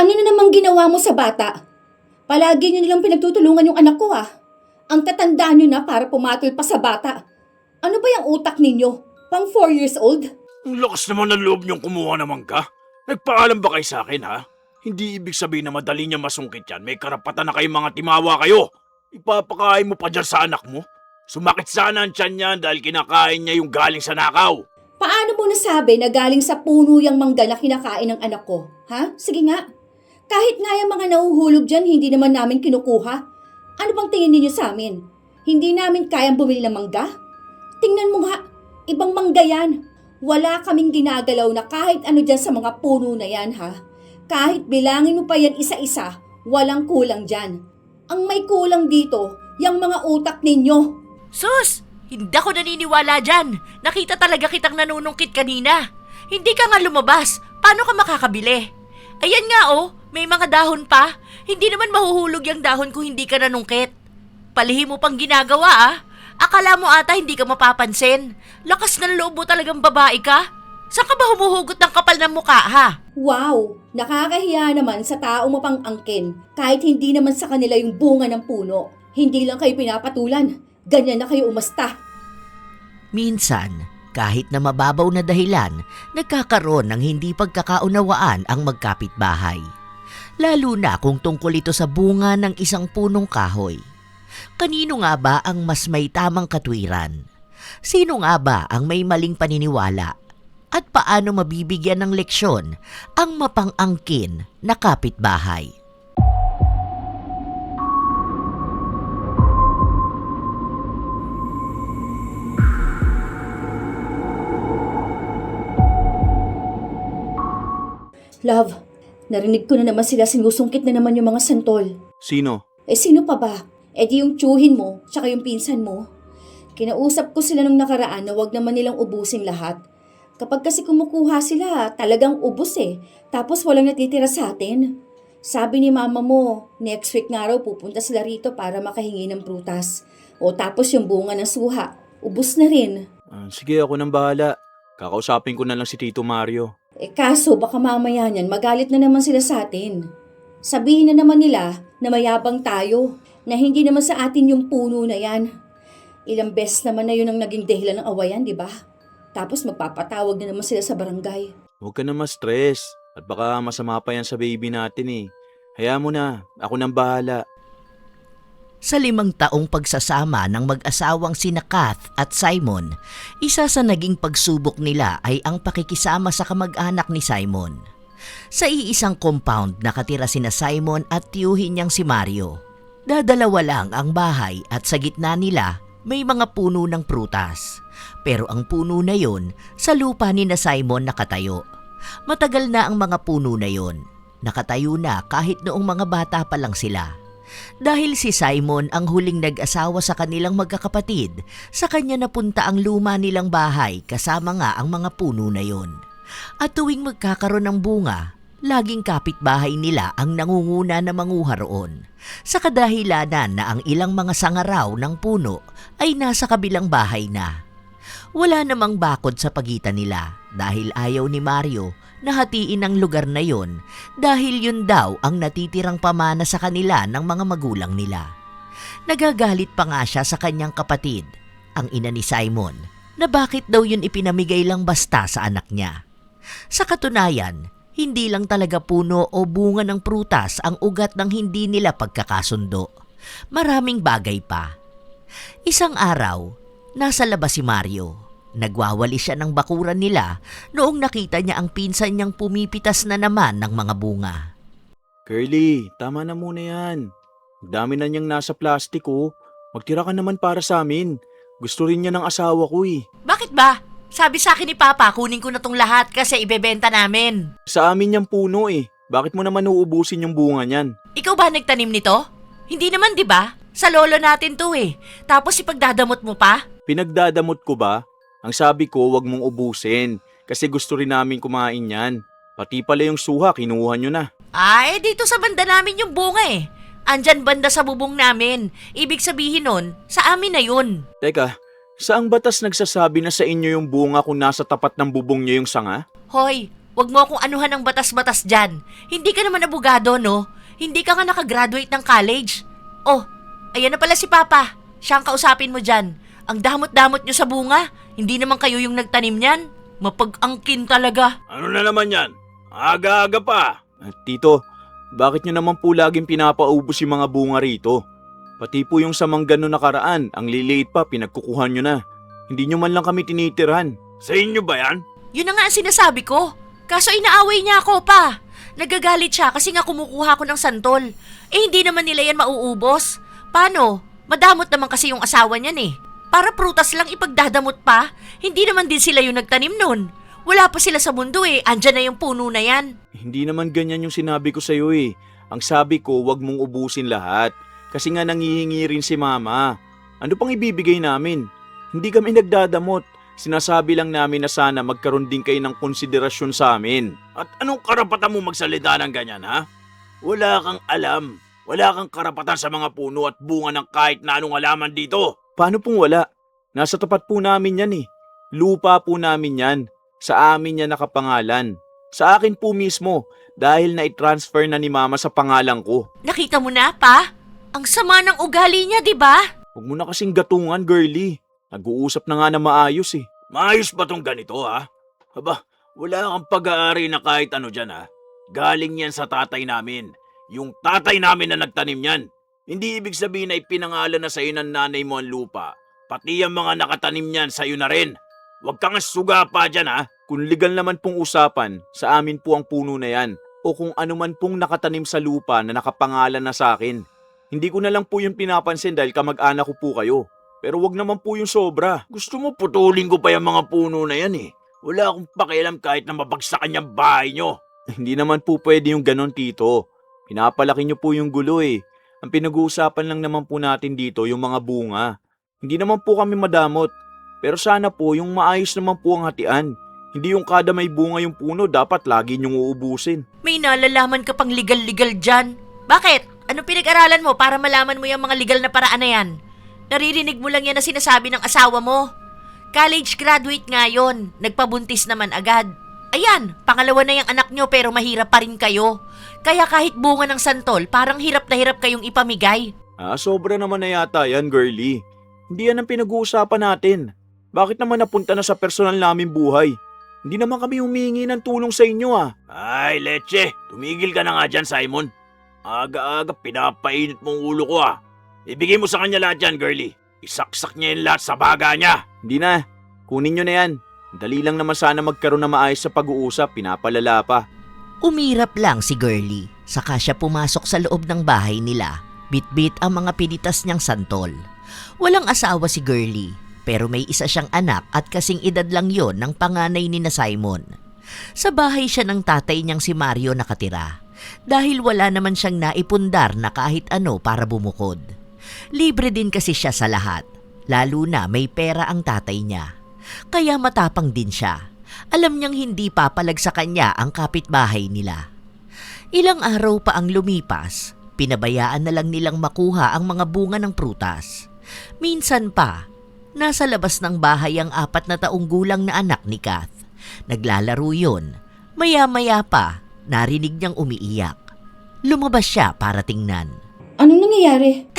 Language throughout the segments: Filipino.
Ano na namang ginawa mo sa bata? Palagi niyo nilang pinagtutulungan yung anak ko ah. Ang tatanda niyo na para pumatol pa sa bata. Ano ba yung utak ninyo? Pang 4 years old? Ang lakas naman ng loob niyong kumuha naman ka. Nagpaalam ba kayo sa akin, ha? Hindi ibig sabihin na madali niya masungkit yan. May karapatan na kayong mga timawa kayo. Ipapakain mo pa dyan sa anak mo? Sumakit sana ang tiyan niyan dahil kinakain niya yung galing sa nakaw. Paano mo nasabi na galing sa puno yung mangga na kinakain ng anak ko? Ha? Sige nga. Kahit nga yung mga nahuhulog dyan, hindi naman namin kinukuha. Ano bang tingin ninyo sa amin? Hindi namin kayang bumili ng mangga? Tingnan mo nga, ibang mangga yan. Wala kaming ginagalaw na kahit ano dyan sa mga puno na yan ha. Kahit bilangin mo pa yan isa-isa, walang kulang dyan. Ang may kulang dito, yung mga utak ninyo. Sus! Hindi ako naniniwala dyan. Nakita talaga kitang nanunungkit kanina. Hindi ka nga lumabas. Paano ka makakabili? Ayan nga oh, may mga dahon pa. Hindi naman mahuhulog yung dahon kung hindi ka nanungkit. Palihim mo pang ginagawa ah. Akala mo ata hindi ka mapapansin. Lakas ng loob mo talagang babae ka. Saan ka ba humuhugot ng kapal ng mukha ha? Wow, nakakahiya naman sa tao mapang angkin kahit hindi naman sa kanila yung bunga ng puno. Hindi lang kayo pinapatulan. Ganyan na kayo umasta. Minsan, kahit na mababaw na dahilan, nagkakaroon ng hindi pagkakaunawaan ang magkapitbahay. Lalo na kung tungkol ito sa bunga ng isang punong kahoy. Kanino nga ba ang mas may tamang katwiran? Sino nga ba ang may maling paniniwala? At paano mabibigyan ng leksyon ang mapang-angkin na kapitbahay? Love, narinig ko na naman sila sinusungkit na naman yung mga santol. Sino? Sino pa ba? Di yung tsuhin mo, tsaka yung pinsan mo. Kinausap ko sila nung nakaraan na wag naman nilang ubusin lahat. Kapag kasi kumukuha sila, talagang ubus Tapos walang natitira sa atin. Sabi ni mama mo, next week nga raw pupunta sila rito para makahingi ng prutas. O tapos yung bunga ng suha, ubus na rin. Sige, ako nang bahala. Kakausapin ko na lang si Tito Mario. Kaso baka mamaya niyan magalit na naman sila sa atin. Sabihin na naman nila na mayabang tayo, na hindi naman sa atin yung puno na yan. Ilang beses naman na yun ang naging dahilan ng awayan, di ba? Tapos magpapatawag na naman sila sa barangay. Huwag ka na ma-stress. At baka masama pa yan sa baby natin Hayaan mo na, ako nang bahala. Sa 5 taong pagsasama ng mag-asawang sina Kath at Simon, isa sa naging pagsubok nila ay ang pakikisama sa kamag-anak ni Simon. Sa iisang compound nakatira sina Simon at tiyuhin niyang si Mario. Dadalawa lang ang bahay at sa gitna nila may mga puno ng prutas. Pero ang puno na yon sa lupa ni na Simon nakatayo. Matagal na ang mga puno na yon. Nakatayo na kahit noong mga bata pa lang sila. Dahil si Simon ang huling nag-asawa sa kanilang magkakapatid, sa kanya napunta ang luma nilang bahay kasama nga ang mga puno na yon. At tuwing magkakaroon ng bunga, laging kapitbahay nila ang nangunguna na manguha roon. Sa kadahilanan na ang ilang mga sangaraw ng puno ay nasa kabilang bahay na. Wala namang bakod sa pagitan nila dahil ayaw ni Mario na hatiin ang lugar na yon dahil yun daw ang natitirang pamana sa kanila ng mga magulang nila. Nagagalit pa nga siya sa kanyang kapatid, ang ina ni Simon, na bakit daw yun ipinamigay lang basta sa anak niya. Sa katunayan, hindi lang talaga puno o bunga ng prutas ang ugat ng hindi nila pagkakasundo. Maraming bagay pa. Isang araw, nasa labas si Mario. Nagwawali siya ng bakuran nila noong nakita niya ang pinsan niyang pumipitas na naman ng mga bunga. Curly, tama na muna yan. Dami na niyang nasa plastic Magtira ka naman para sa amin. Gusto rin niya ng asawa ko Bakit ba? Sabi sa akin ni Papa, kunin ko na tong lahat kasi ibebenta namin. Sa amin yung puno Bakit mo naman uubusin yung bunga niyan? Ikaw ba nagtanim nito? Hindi naman, di ba? Sa lolo natin to Tapos ipagdadamot mo pa? Pinagdadamot ko ba? Ang sabi ko, wag mong ubusin. Kasi gusto rin namin kumain yan. Pati pala yung suha, kinuha nyo na. Dito sa banda namin yung bunga Andyan banda sa bubong namin. Ibig sabihin nun, sa amin na yun. Teka, saang batas nagsasabi na sa inyo yung bunga kung nasa tapat ng bubong nyo yung sanga? Hoy, Huwag mo akong anuhan ng batas-batas dyan. Hindi ka naman abogado, no? Hindi ka nga nakagraduate ng college. Oh, ayan na pala si Papa. Siya ang kausapin mo dyan. Ang damot-damot nyo sa bunga. Hindi naman kayo yung nagtanim niyan. Mapag-angkin talaga. Ano na naman yan? Aga-aga pa. Tito, bakit nyo naman po laging pinapaubos yung mga bunga rito? Pati po yung sa manggano nakaraan, ang liliit pa, pinagkukuhan nyo na. Hindi nyo man lang kami tinitirhan. Sa inyo ba yan? Yun na nga ang sinasabi ko. Kaso inaaway niya ako pa. Nagagalit siya kasi nga kumukuha ko ng santol. Eh hindi naman nila yan mauubos. Paano? Madamot naman kasi yung asawa niyan eh. Para prutas lang ipagdadamot pa. Hindi naman din sila yung nagtanim nun. Wala pa sila sa mundo eh. Andyan na yung puno na yan. Hindi naman ganyan yung sinabi ko sa'yo eh. Ang sabi ko, wag mong ubusin lahat. Kasi nga nangihingi rin si Mama. Ano pang ibibigay namin? Hindi kami nagdadamot. Sinasabi lang namin na sana magkaroon din kayo ng konsiderasyon sa amin. At anong karapatan mo magsalita ng ganyan, ha? Wala kang alam. Wala kang karapatan sa mga puno at bunga ng kahit na anong halaman dito. Paano pong wala? Nasa tapat po namin yan eh. Lupa po namin yan. Sa amin yan nakapangalan. Sa akin po mismo dahil na-transfer na ni Mama sa pangalan ko. Nakita mo na, pa? Ang sama ng ugali niya, di ba? Huwag mo na kasing gatungan, girlie. Nag-uusap na nga na maayos eh. Maayos ba tong ganito, ha? Aba, wala kang pag-aari na kahit ano dyan, ha? Galing yan sa tatay namin. Yung tatay namin na nagtanim yan. Hindi ibig sabihin na ipinangalan na sa'yo ng nanay mo ang lupa. Pati ang mga nakatanim niyan sa'yo na rin. Huwag kang suga pa dyan, ha? Kung legal naman pong usapan, sa amin po ang puno na yan. O kung ano man pong nakatanim sa lupa na nakapangalan na sa akin. Hindi ko na lang po yung pinapansin dahil kamag-anak ko po kayo. Pero wag naman po yung sobra. Gusto mo putulin ko pa yung mga puno na yan, eh. Wala akong pakialam kahit na mabagsakan yung bahay nyo. Hindi naman po pwede yung ganon, Tito. Pinapalaki nyo po yung gulo eh. Ang pinag-uusapan lang naman po natin dito yung mga bunga. Hindi naman po kami madamot. Pero sana po yung maayos naman po ang hatian. Hindi yung kada may bunga yung puno dapat lagi nyong uubusin. May nalalaman ka pang legal-legal dyan. Bakit? Anong pinag-aralan mo para malaman mo yung mga legal na paraan na yan? Naririnig mo lang yan na sinasabi ng asawa mo. College graduate nga yun. Nagpabuntis naman agad. Ayan, pangalawa na yung anak nyo pero mahirap pa rin kayo. Kaya kahit bunga ng santol, parang hirap na hirap kayong ipamigay. Sobra naman na yata yan, girlie. Hindi yan ang pinag-uusapan natin. Bakit naman napunta na sa personal namin buhay? Hindi naman kami humingi ng tulong sa inyo ah. Ay, leche. Tumigil ka na nga dyan, Simon. Aga-aga, pinapainit mong ulo ko, ah. Ibigay mo sa kanya lahat yan, girlie. Isaksak niya yung lahat sa baga niya. Hindi na. Kunin nyo na yan. Dali lang naman sana magkaroon na maayos sa pag-uusap. Pinapalala pa. Umirap lang si Girlie. Saka siya pumasok sa loob ng bahay nila. Bit-bit ang mga pinitas niyang santol. Walang asawa si Girlie. Pero may isa siyang anak at kasing edad lang yon ng panganay ni na Simon. Sa bahay siya ng tatay niyang si Mario nakatira. Dahil wala naman siyang naipundar na kahit ano para bumukod. Libre din kasi siya sa lahat. Lalo na may pera ang tatay niya. Kaya matapang din siya. Alam niyang hindi papalag sa kanya ang kapitbahay nila. Ilang araw pa ang lumipas, pinabayaan na lang nilang makuha ang mga bunga ng prutas. Minsan pa, nasa labas ng bahay ang 4 na taong gulang na anak ni Kath. Naglalaro yun. Maya-maya pa, narinig niyang umiiyak. Lumabas siya para tingnan. Anong nangyayari?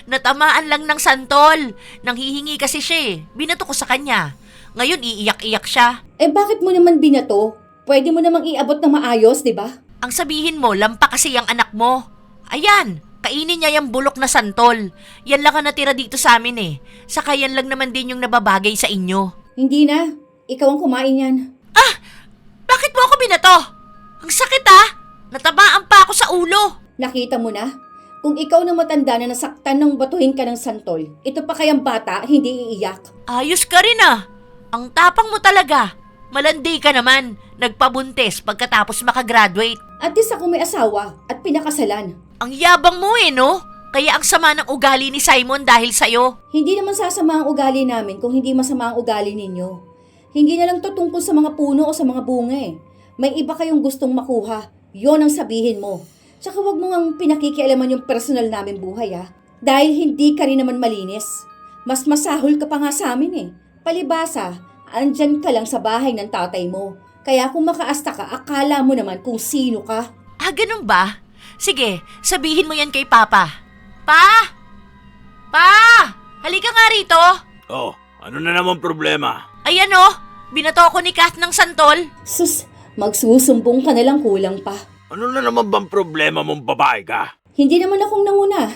Natamaan lang ng santol. Nanghihingi kasi siya eh. Binato ko sa kanya. Ngayon iiyak-iyak siya. Eh bakit mo naman binato? Pwede mo namang iabot ng maayos, di ba? Ang sabihin mo, lampa kasi ang anak mo. Ayan, kainin niya yung bulok na santol. Yan lang ang natira dito sa amin eh. Saka yan lang naman din yung nababagay sa inyo. Hindi na. Ikaw ang kumain yan. Bakit mo ako binato? Ang sakit ah! Natabaan pa ako sa ulo. Nakita mo na? Kung ikaw na matanda na nasaktan ng batuhin ka ng santol, ito pa kayang bata, hindi iiyak. Ayos ka rin ah. Ang tapang mo talaga. Malandi ka naman. Nagpabuntis pagkatapos makagraduate. At least ako may asawa at pinakasalan. Ang yabang mo eh, no? Kaya ang sama ng ugali ni Simon dahil sa'yo. Hindi naman sasama ang ugali namin kung hindi masama ang ugali ninyo. Hindi na lang to tungkol sa mga puno o sa mga bunga eh. May iba kayong gustong makuha. Yon ang sabihin mo. Tsaka wag mo ngang pinakikialaman yung personal namin buhay ha. Dahil hindi ka rin naman malinis. Mas masahol ka pa nga sa amin eh. Palibasa, andyan ka lang sa bahay ng tatay mo. Kaya kung makaasta ka, akala mo naman kung sino ka. Ah, ganun ba? Sige, sabihin mo yan kay Papa. Pa! Pa! Halika nga rito. Oh, ano na naman problema? Ayan oh, binato ko ni Kath ng santol. Sus, magsusumbong ka na lang, kulang pa. Ano na naman bang problema mong babae ka? Hindi naman akong nanguna.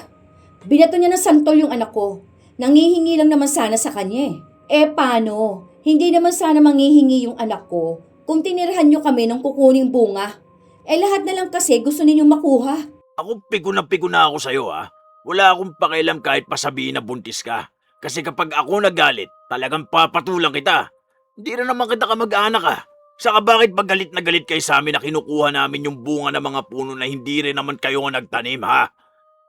Binato niya ng santol yung anak ko. Nangihingi lang naman sana sa kanya eh. Eh paano? Hindi naman sana manghihingi yung anak ko kung tinirahan niyo kami ng kukuning bunga. Eh lahat na lang kasi gusto ninyong makuha. Ako pigo na ako sa'yo ha. Wala akong pakialam kahit pasabihin na buntis ka. Kasi kapag ako nagalit, talagang papatulang kita. Hindi na naman kita kamag-anak ha. Saka bakit pag galit na galit kayo sa amin na kinukuha namin yung bunga ng mga puno na hindi rin naman kayo nga nagtanim ha?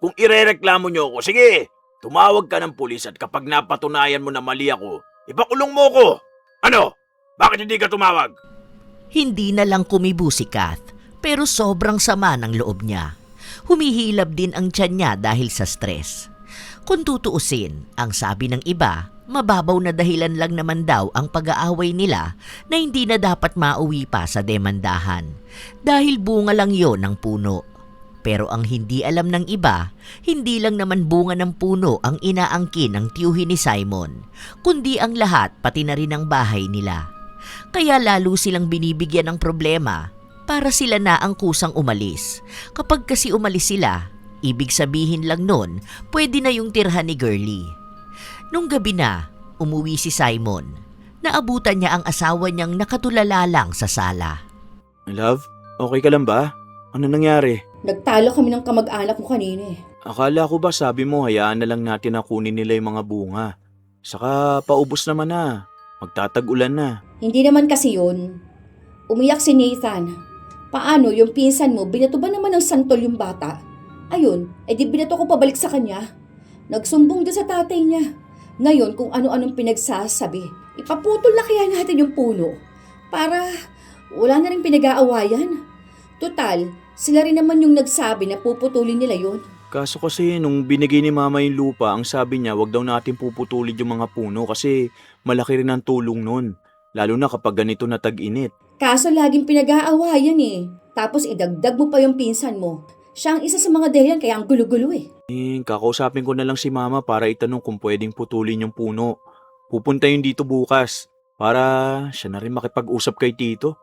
Kung irereklamo nyo ako, sige, tumawag ka ng pulis at kapag napatunayan mo na mali ako, ipakulong mo ko. Ano? Bakit hindi ka tumawag? Hindi na lang kumibo si Kath, pero sobrang sama ng loob niya. Humihilab din ang tiyan niya dahil sa stress. Kung tutuusin, ang sabi ng iba, mababaw na dahilan lang naman daw ang pag-aaway nila na hindi na dapat mauwi pa sa demandahan dahil bunga lang yon ng puno. Pero ang hindi alam ng iba, hindi lang naman bunga ng puno ang inaangkin ng tiyuhin ni Simon, kundi ang lahat pati na rin ang bahay nila. Kaya lalo silang binibigyan ng problema para sila na ang kusang umalis. Kapag kasi umalis sila, ibig sabihin lang nun, pwede na yung tirhan ni Girlie. Nung gabi na, umuwi si Simon. Naabutan niya ang asawa niyang nakatulala lang sa sala. Love, okay ka lang ba? Ano nangyari? Nagtalo kami ng kamag-anak mo kanina eh. Akala ko ba sabi mo hayaan na lang natin na kunin nila yung mga bunga. Saka paubos naman na. Magtatag-ulan na. Hindi naman kasi yun. Umiyak si Nathan. Paano yung pinsan mo, binato ba naman ng santol yung bata? Ayun, di binato ko pabalik sa kanya. Nagsumbong din sa tatay niya. Ngayon kung ano-anong pinagsasabi, ipaputol na kaya natin yung puno para wala na rin pinag-aawayan. Total, sila rin naman yung nagsabi na puputulin nila yun. Kaso kasi nung binigay ni mama yung lupa, ang sabi niya wag daw natin puputulin yung mga puno kasi malaki rin ang tulong nun. Lalo na kapag ganito na tag-init. Kaso laging pinag-aawayan eh. Tapos idagdag mo pa yung pinsan mo. Siya ang isa sa mga dahilan kaya ang gulo-gulo eh. Kakausapin ko na lang si mama para itanong kung pwedeng putulin yung puno. Pupunta yun dito bukas para siya na rin makipag-usap kay tito.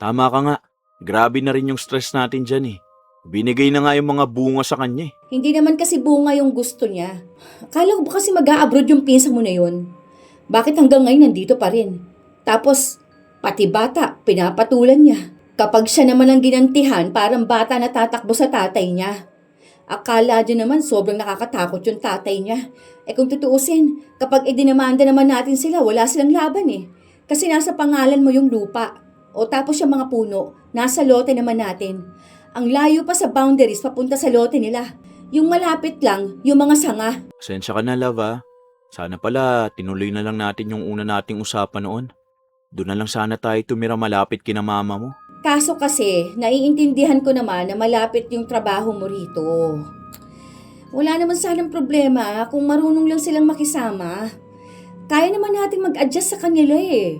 Tama ka nga, grabe na rin yung stress natin dyan eh. Binigay na nga yung mga bunga sa kanya eh. Hindi naman kasi bunga yung gusto niya. Akala ko ba kasi mag-a-abroad yung pinsan mo na yun? Bakit hanggang ngayon nandito pa rin? Tapos, pati bata, pinapatulan niya. Kapag siya naman ang ginantihan, parang bata na tatakbo sa tatay niya. Akala niyo naman sobrang nakakatakot yung tatay niya. Kung tutuusin, kapag idinamanda naman natin sila, wala silang laban eh. Kasi nasa pangalan mo yung lupa. O tapos yung mga puno, nasa lote naman natin. Ang layo pa sa boundaries papunta sa lote nila. Yung malapit lang, yung mga sanga. Pasensya ka na, love ah. Sana pala tinuloy na lang natin yung una nating usapan noon. Doon na lang sana tayo tumira malapit kina mama mo. Kaso kasi, naiintindihan ko naman na malapit yung trabaho mo rito. Wala naman sanang problema kung marunong lang silang makisama. Kaya naman natin mag-adjust sa kanila eh.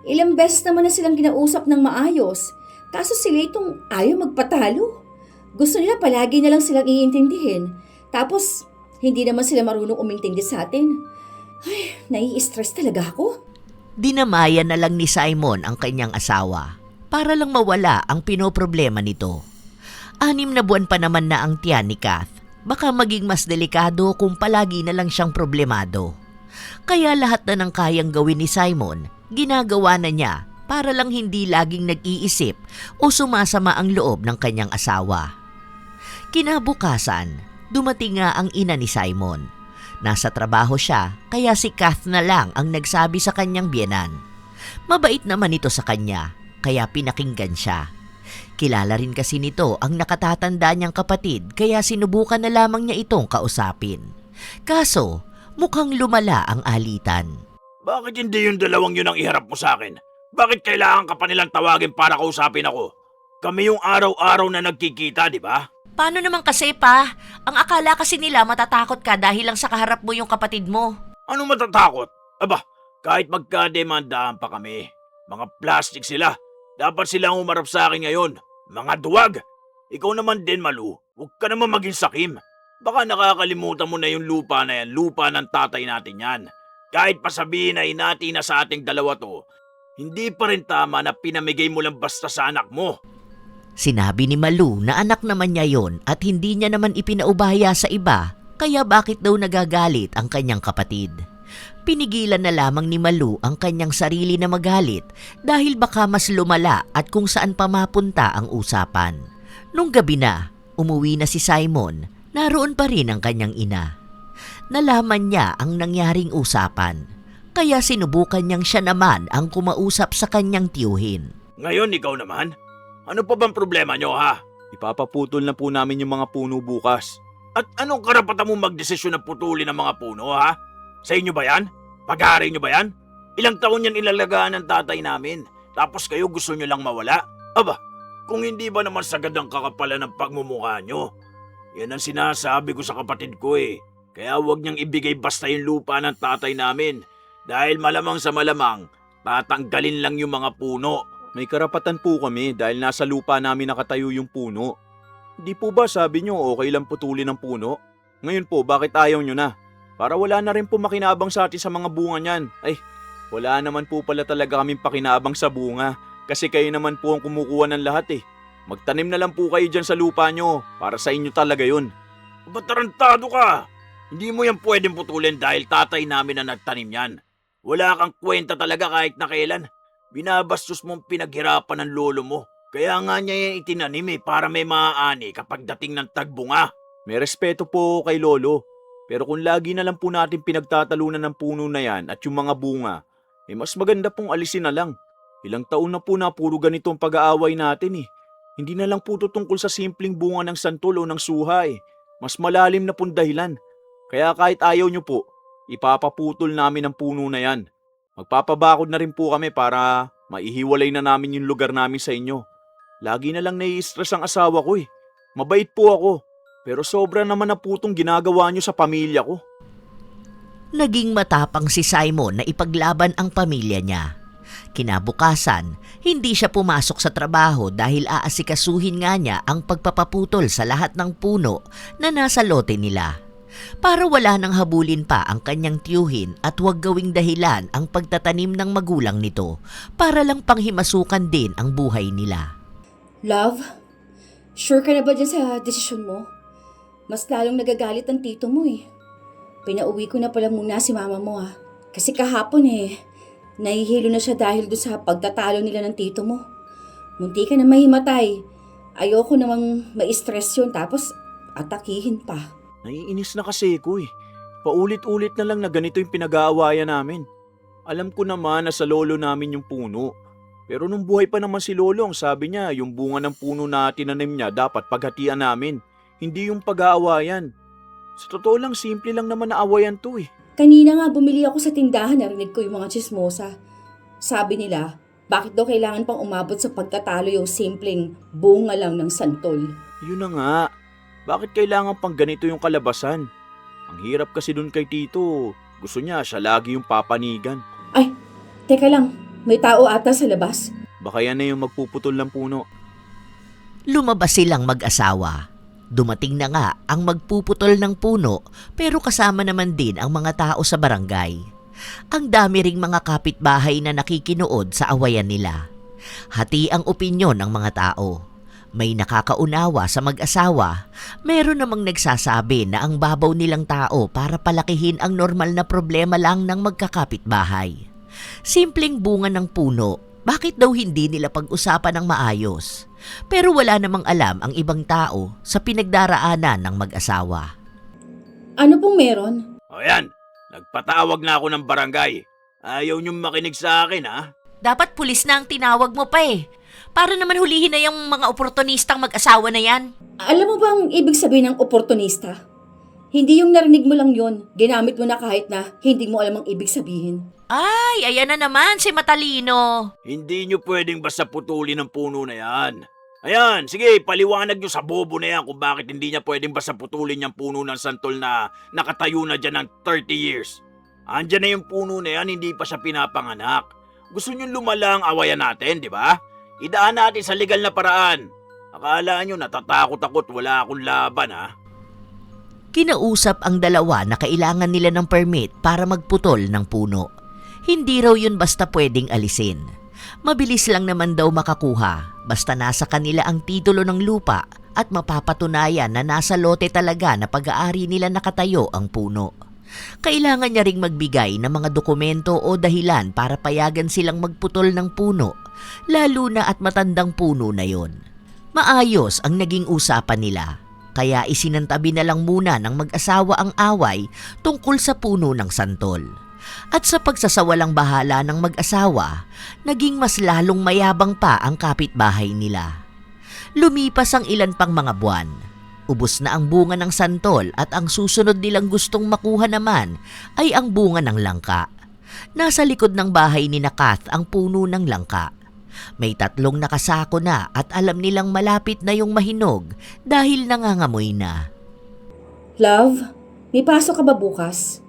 Ilang beses naman na silang kinausap ng maayos. Kaso sila itong ayaw magpatalo. Gusto nila palagi na lang silang iintindihin. Tapos, hindi naman sila marunong umintindi sa atin. Ay, nai-stress talaga ako. Dinamayan na lang ni Simon ang kanyang asawa para lang mawala ang pinoproblema nito. 6 na buwan pa naman na ang tiyan ni Kath. Baka maging mas delikado kung palagi na lang siyang problemado. Kaya lahat na ng kayang gawin ni Simon, ginagawa na niya para lang hindi laging nag-iisip o sumasama ang loob ng kanyang asawa. Kinabukasan, dumating nga ang ina ni Simon. Nasa trabaho siya, kaya si Kath na lang ang nagsabi sa kanyang biyenan. Mabait naman ito sa kanya, kaya pinakinggan siya. Kilala rin kasi nito ang nakatatanda niyang kapatid, kaya sinubukan na lamang niya itong kausapin. Kaso, mukhang lumala ang alitan. Bakit hindi yung dalawang yun ang iharap mo sa akin? Bakit kailangan ka pa nilang tawagin para kausapin ako? Kami yung araw-araw na nagkikita, di ba? Paano naman kasi pa? Ang akala kasi nila matatakot ka dahil lang sa kaharap mo yung kapatid mo. Ano matatakot? Aba, kahit magkademandahan pa kami. Mga plastic sila. Dapat silang umarap sa akin ngayon. Mga duwag! Ikaw naman din, Malu. Huwag ka naman maging sakim. Baka nakakalimutan mo na yung lupa na yan. Lupa ng tatay natin yan. Kahit pa sabihin na hinati na sa ating dalawa to, hindi pa rin tama na pinamigay mo lang basta sa anak mo. Sinabi ni Malu na anak naman niya yon at hindi niya naman ipinaubaya sa iba, kaya bakit daw nagagalit ang kanyang kapatid. Pinigilan na lamang ni Malu ang kanyang sarili na magalit dahil baka mas lumala at kung saan pa mapunta ang usapan. Nung gabi na, umuwi na si Simon, naroon pa rin ang kanyang ina. Nalaman niya ang nangyaring usapan, kaya sinubukan niyang siya naman ang kumausap sa kanyang tiyuhin. Ngayon ikaw naman? Ano pa bang problema nyo, ha? Ipapaputol na po namin yung mga puno bukas. At anong karapatan mo magdesisyon na putulin ang mga puno, ha? Sa inyo ba yan? Pag-aari nyo ba yan? Ilang taon yan ilalagaan ng tatay namin, tapos kayo gusto nyo lang mawala? Aba, kung hindi ba naman sagad ang kakapalan ng pagmumukha nyo? Yan ang sinasabi ko sa kapatid ko eh. Kaya huwag niyang ibigay basta yung lupa ng tatay namin. Dahil malamang sa malamang, tatanggalin lang yung mga puno. May karapatan po kami dahil nasa lupa namin nakatayo yung puno. Hindi po ba sabi nyo okay lang putulin ng puno? Ngayon po, bakit ayaw nyo na? Para wala na rin po makinabang sa atin sa mga bunga niyan. Ay, wala naman po pala talaga kaming pakinabang sa bunga. Kasi kayo naman po ang kumukuha ng lahat eh. Magtanim na lang po kayo dyan sa lupa nyo. Para sa inyo talaga yun. Ba't tarantado ka? Hindi mo yan pwedeng putulin dahil tatay namin na nagtanim yan. Wala kang kwenta talaga kahit na kailan. Binabastos mong pinaghirapan ng lolo mo. Kaya nga niya yan itinanim eh para may maaani kapag dating ng tagbunga. May respeto po kay lolo. Pero kung lagi na lang po natin pinagtatalunan ng puno na yan at yung mga bunga, mas maganda pong alisin na lang. Ilang taon na po na puro ganito ang pag-aaway natin eh. Hindi na lang po ito tungkol sa simpleng bunga ng santol o ng suha eh. Mas malalim na pong dahilan. Kaya kahit ayaw nyo po, ipapaputol namin ang puno na yan. Magpapabakod na rin po kami para maihiwalay na namin yung lugar namin sa inyo. Lagi na lang nai-stress ang asawa ko eh. Mabait po ako. Pero sobra naman na po itong ginagawa nyo sa pamilya ko. Naging matapang si Simon na ipaglaban ang pamilya niya. Kinabukasan, hindi siya pumasok sa trabaho dahil aasikasuhin nga niya ang pagpapaputol sa lahat ng puno na nasa lote nila. Para wala nang habulin pa ang kanyang tiyuhin at huwag gawing dahilan ang pagtatanim ng magulang nito para lang panghimasukan din ang buhay nila. Love, sure ka na ba dyan sa desisyon mo? Mas lalong nagagalit ang tito mo eh. Pinauwi ko na pala muna si mama mo ah. Kasi kahapon nahihilo na siya dahil doon sa pagtatalo nila ng tito mo. Munti ka na mahimatay. Ayoko namang ma-stress yun tapos atakihin pa. Naiinis na kasi ko eh. Paulit-ulit na lang na ganito yung pinag-aawayan namin. Alam ko naman na sa lolo namin yung puno. Pero nung buhay pa naman si lolo, ang sabi niya yung bunga ng puno na tinanim niya dapat paghatian namin. Hindi yung pag-aawayan. Sa totoo lang, simple lang naman na awayan to eh. Kanina nga bumili ako sa tindahan, narinig ko yung mga chismosa. Sabi nila, bakit daw kailangan pang umabot sa pagtatalo yung simpleng bunga lang ng santol? Yun na nga. Bakit kailangan pang ganito yung kalabasan? Ang hirap kasi dun kay Tito. Gusto niya siya lagi yung papanigan. Ay, teka lang, may tao ata sa labas. Baka yan na yung magpuputol ng puno. Lumabas silang mag-asawa. Dumating na nga ang magpuputol ng puno pero kasama naman din ang mga tao sa barangay. Ang dami ring mga kapitbahay na nakikinood sa awayan nila. Hati ang opinyon ng mga tao. May nakakaunawa sa mag-asawa, meron namang nagsasabi na ang babaw nilang tao para palakihin ang normal na problema lang ng magkakapitbahay. Simpleng bunga ng puno, bakit daw hindi nila pag-usapan ng maayos? Pero wala namang alam ang ibang tao sa pinagdaraanan ng mag-asawa. Ano pong meron? O yan, nagpatawag na ako ng barangay. Ayaw niyong makinig sa akin ha? Dapat pulis na ang tinawag mo pa eh. Para naman hulihin na yung mga oportunistang mag-asawa na yan. Alam mo bang ibig sabihin ng oportunista? Hindi yung narinig mo lang yon, ginamit mo na kahit na hindi mo alam ang ibig sabihin. Ay, ayan na naman si Matalino. Hindi niyo pwedeng basta putulin ang puno na yan. Ayan, sige, paliwanag niyo sa bobo na yan kung bakit hindi niya pwedeng basta putulin yung puno ng santol na nakatayo na dyan ng 30 years. Andyan na yung puno na yan, hindi pa siya pinapanganak. Gusto niyo lumala ang awayan natin, di ba? Idaan natin sa legal na paraan. Akala nyo natatakot ako't wala akong laban ha? Kinausap ang dalawa na kailangan nila ng permit para magputol ng puno. Hindi raw yun basta pwedeng alisin. Mabilis lang naman daw makakuha basta nasa kanila ang titulo ng lupa at mapapatunayan na nasa lote talaga na pag-aari nila nakatayo ang puno. Kailangan niya ring magbigay ng mga dokumento o dahilan para payagan silang magputol ng puno, lalo na at matandang puno na yon. Maayos ang naging usapan nila. Kaya isinantabi na lang muna ng mag-asawa ang away tungkol sa puno ng santol. At sa pagsasawalang bahala ng mag-asawa, naging mas lalong mayabang pa ang kapitbahay nila. Lumipas ang ilan pang mga buwan. Ubos na ang bunga ng santol at ang susunod nilang gustong makuha naman ay ang bunga ng langka. Nasa likod ng bahay ni Kath ang puno ng langka. May 3 nakasako na at alam nilang malapit na yung mahinog dahil nangangamoy na. Love, may pasok ka ba bukas?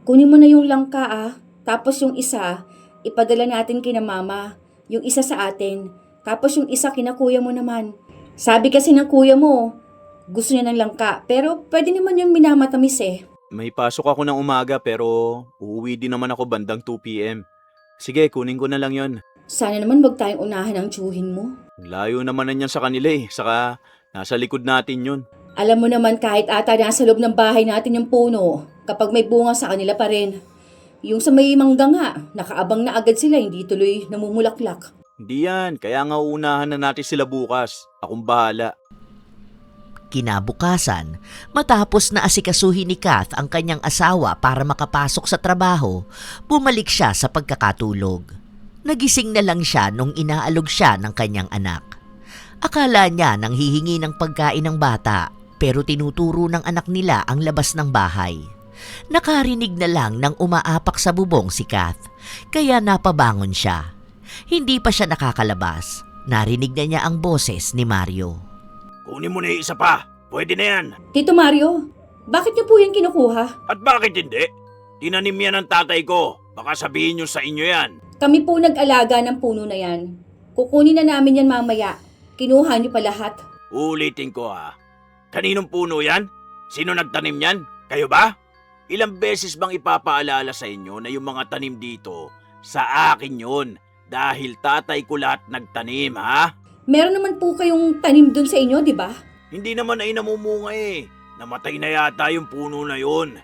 Kunin mo na yung langka tapos yung isa, ipadala natin kina mama. Yung isa sa atin, tapos yung isa kina kuya mo naman. Sabi kasi ng kuya mo, gusto niya ng langka, pero pwede naman yung minamatamis eh. May pasok ako ng umaga pero uuwi din naman ako bandang 2 p.m. Sige, kunin ko na lang yon. Sana naman wag tayong unahan ng tsuhin mo. Layo naman na niyan sa kanila eh. Saka nasa likod natin yun. Alam mo naman kahit ata nasa loob ng bahay natin yung puno, kapag may bunga sa kanila pa rin. Yung sa may mangga nga, nakaabang na agad sila, hindi tuloy namumulaklak. Hindi yan. Kaya nga uunahan na natin sila bukas. Akong bahala. Kinabukasan, matapos na asikasuhin ni Kath ang kanyang asawa para makapasok sa trabaho, bumalik siya sa pagkakatulog. Nagising na lang siya nung inaalog siya ng kanyang anak. Akala niya nang hihingi ng pagkain ng bata, pero tinuturo ng anak nila ang labas ng bahay. Nakarinig na lang ng umaapak sa bubong si Kath, kaya napabangon siya. Hindi pa siya nakakalabas. Narinig na niya ang boses ni Mario. Kunin mo na yung isa pa. Pwede na yan. Tito Mario, bakit niyo po yan kinukuha? At bakit hindi? Tinanim yan ng tatay ko. Baka sabihin nyo sa inyo yan. Kami po nag-alaga ng puno na yan. Kukunin na namin yan mamaya. Kinuha niyo pa lahat. Ulitin ko ha. Kaninong puno yan? Sino nagtanim yan? Kayo ba? Ilang beses bang ipapaalala sa inyo na yung mga tanim dito, sa akin yun. Dahil tatay ko lahat nagtanim ha? Meron naman po kayong tanim dun sa inyo, di ba? Hindi naman ay namumunga eh. Namatay na yata yung puno na yun.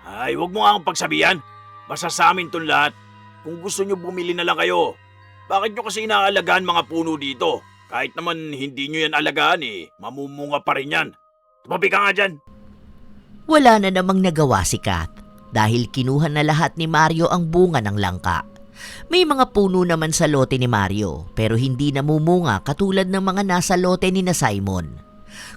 Ay, wag mo nga akong pagsabihan. Basta sa amin tong lahat. Kung gusto nyo bumili na lang kayo. Bakit nyo kasi inaalagaan mga puno dito? Kahit naman hindi nyo yan alagaan eh, mamumunga pa rin yan. Tumabi ka nga dyan. Wala na namang nagawa si Kath dahil kinuha na lahat ni Mario ang bunga ng langka. May mga puno naman sa lote ni Mario pero hindi namumunga katulad ng mga nasa lote ni na Simon.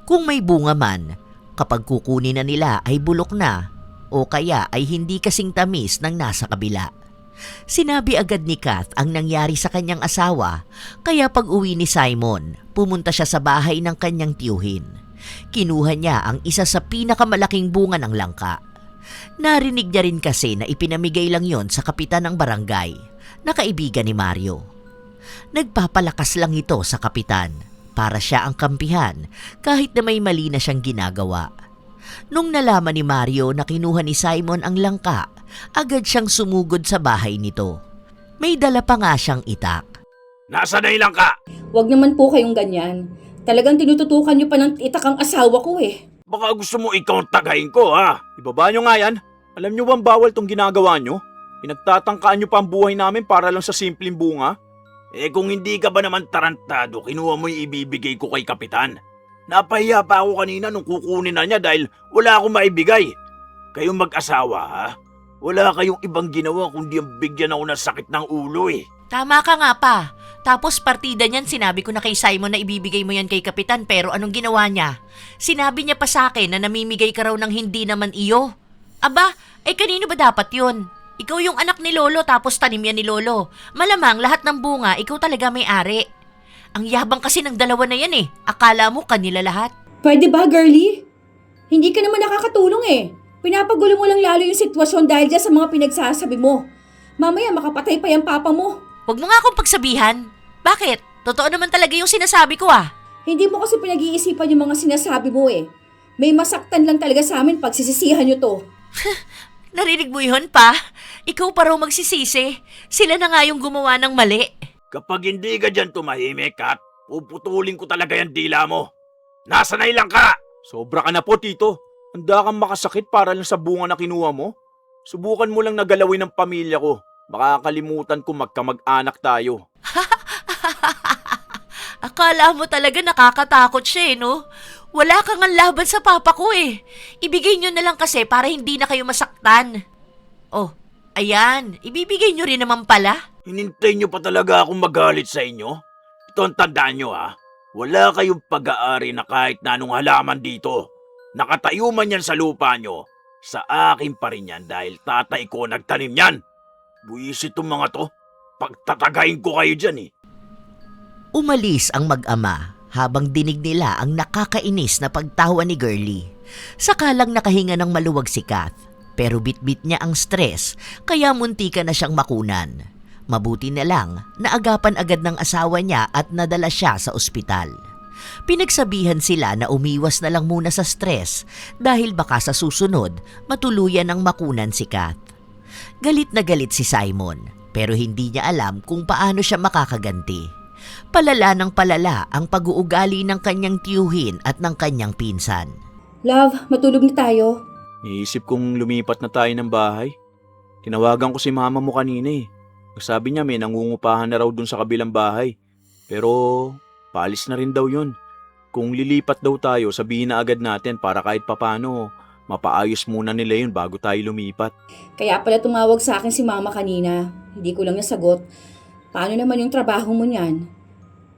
Kung may bunga man, kapag kukunin na nila ay bulok na o kaya ay hindi kasing tamis ng nasa kabila. Sinabi agad ni Kath ang nangyari sa kanyang asawa kaya pag uwi ni Simon, pumunta siya sa bahay ng kanyang tiyuhin. Kinuha niya ang isa sa pinakamalaking bunga ng langka. Narinig niya rin kasi na ipinamigay lang yon sa kapitan ng barangay na kaibigan ni Mario. Nagpapalakas lang ito sa kapitan para siya ang kampihan kahit na may mali na siyang ginagawa. Nung nalaman ni Mario na kinuha ni Simon ang langka, agad siyang sumugod sa bahay nito. May dala pa nga siyang itak. Nasa na ilang ka? Huwag naman po kayong ganyan. Talagang tinututukan niyo pa ng itak ang asawa ko eh. Baka gusto mo ikaw ang tagayin ko ha? Ibaba nyo nga yan. Alam nyo bang bawal tong ginagawa nyo? Pinagtatangkaan nyo pa ang buhay namin para lang sa simpleng bunga? Eh kung hindi ka ba naman tarantado, kinuha mo yung ibibigay ko kay kapitan. Napahiya pa ako kanina nung kukunin na niya dahil wala akong maibigay. Kayong mag-asawa ha? Wala kayong ibang ginawa kundi ang bigyan ako ng sakit ng ulo eh. Tama ka nga pa. Tapos partida niyan sinabi ko na kay Simon na ibibigay mo yan kay Kapitan pero anong ginawa niya? Sinabi niya pa sa akin na namimigay ka raw ng hindi naman iyo. Aba, kanino ba dapat yun? Ikaw yung anak ni Lolo tapos tanim yan ni Lolo. Malamang lahat ng bunga ikaw talaga may-ari. Ang yabang kasi ng dalawa na yan eh. Akala mo kanila lahat. Pwede ba, girlie? Hindi ka naman nakakatulong eh. Pinapagulo mo lang lalo yung sitwasyon dahil dyan sa mga pinagsasabi mo. Mamaya makapatay pa yung papa mo. Huwag mo nga akong pagsabihan. Bakit? Totoo naman talaga yung sinasabi ko ah. Hindi mo kasi pinag-iisipan yung mga sinasabi mo eh. May masaktan lang talaga sa amin pag sisisihan nyo to. Narinig mo yun pa? Ikaw pa raw magsisisi. Sila na nga yung gumawa ng mali. Kapag hindi ka dyan tumahimik, Kat, puputulin ko talaga yung dila mo. Nasanay lang ka! Sobra ka na po, Tito. Handa kang makasakit para lang sa bunga na kinuha mo. Subukan mo lang nagalawin ng pamilya ko. Baka kalimutan ko magkamag-anak tayo. Akala mo talaga nakakatakot siya eh, no? Wala kang ang laban sa papa ko eh. Ibigay nyo na lang kasi para hindi na kayo masaktan. Oh, ayan. Ibibigay nyo rin naman pala. Hinintay nyo pa talaga akong magalit sa inyo? Ito ang tandaan nyo ha. Wala kayong pag-aari na kahit na anong halaman dito. Nakatayo man yan sa lupa nyo. Sa akin pa rin yan dahil tatay ko nagtanim yan. Buwisit tong mga to. Pagtatagayin ko kayo dyan eh. Umalis ang mag-ama habang dinig nila ang nakakainis na pagtawa ni Girlie. Sakalang nakahinga ng maluwag si Kath, pero bitbit niya ang stress kaya muntika na siyang makunan. Mabuti na lang naagapan agad ng asawa niya at nadala siya sa ospital. Pinagsabihan sila na umiwas na lang muna sa stress dahil baka sa susunod matuluyan ng makunan si Kath. Galit na galit si Simon pero hindi niya alam kung paano siya makakaganti. Palala ng palala ang pag-uugali ng kanyang tiyuhin at ng kanyang pinsan. Love, matulog na tayo. Iisip kong lumipat na tayo ng bahay. Tinawagan ko si mama mo kanina eh. Sabi niya may nangungupahan na raw dun sa kabilang bahay. Pero paalis na rin daw yun. Kung lilipat daw tayo, sabihin na agad natin para kahit papano mapaayos muna nila yun bago tayo lumipat. Kaya pala tumawag sa akin si mama kanina. Hindi ko lang nasagot. Paano naman yung trabaho mo niyan?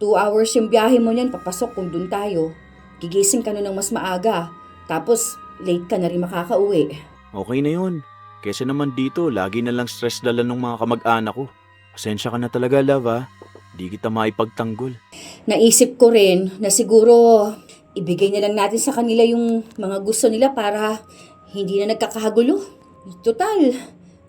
2 hours yung biyahe mo niyan, papasok kung dun tayo. Gigising ka na ng mas maaga. Tapos, late ka na rin makakauwi. Okay na yun. Kesa naman dito, lagi na lang stress dala ng mga kamag-anak ko. Pasensya ka na talaga, love ha. Di kita maipagtanggol. Naisip ko rin na siguro ibigay na lang natin sa kanila yung mga gusto nila para hindi na nagkakagulo. Total,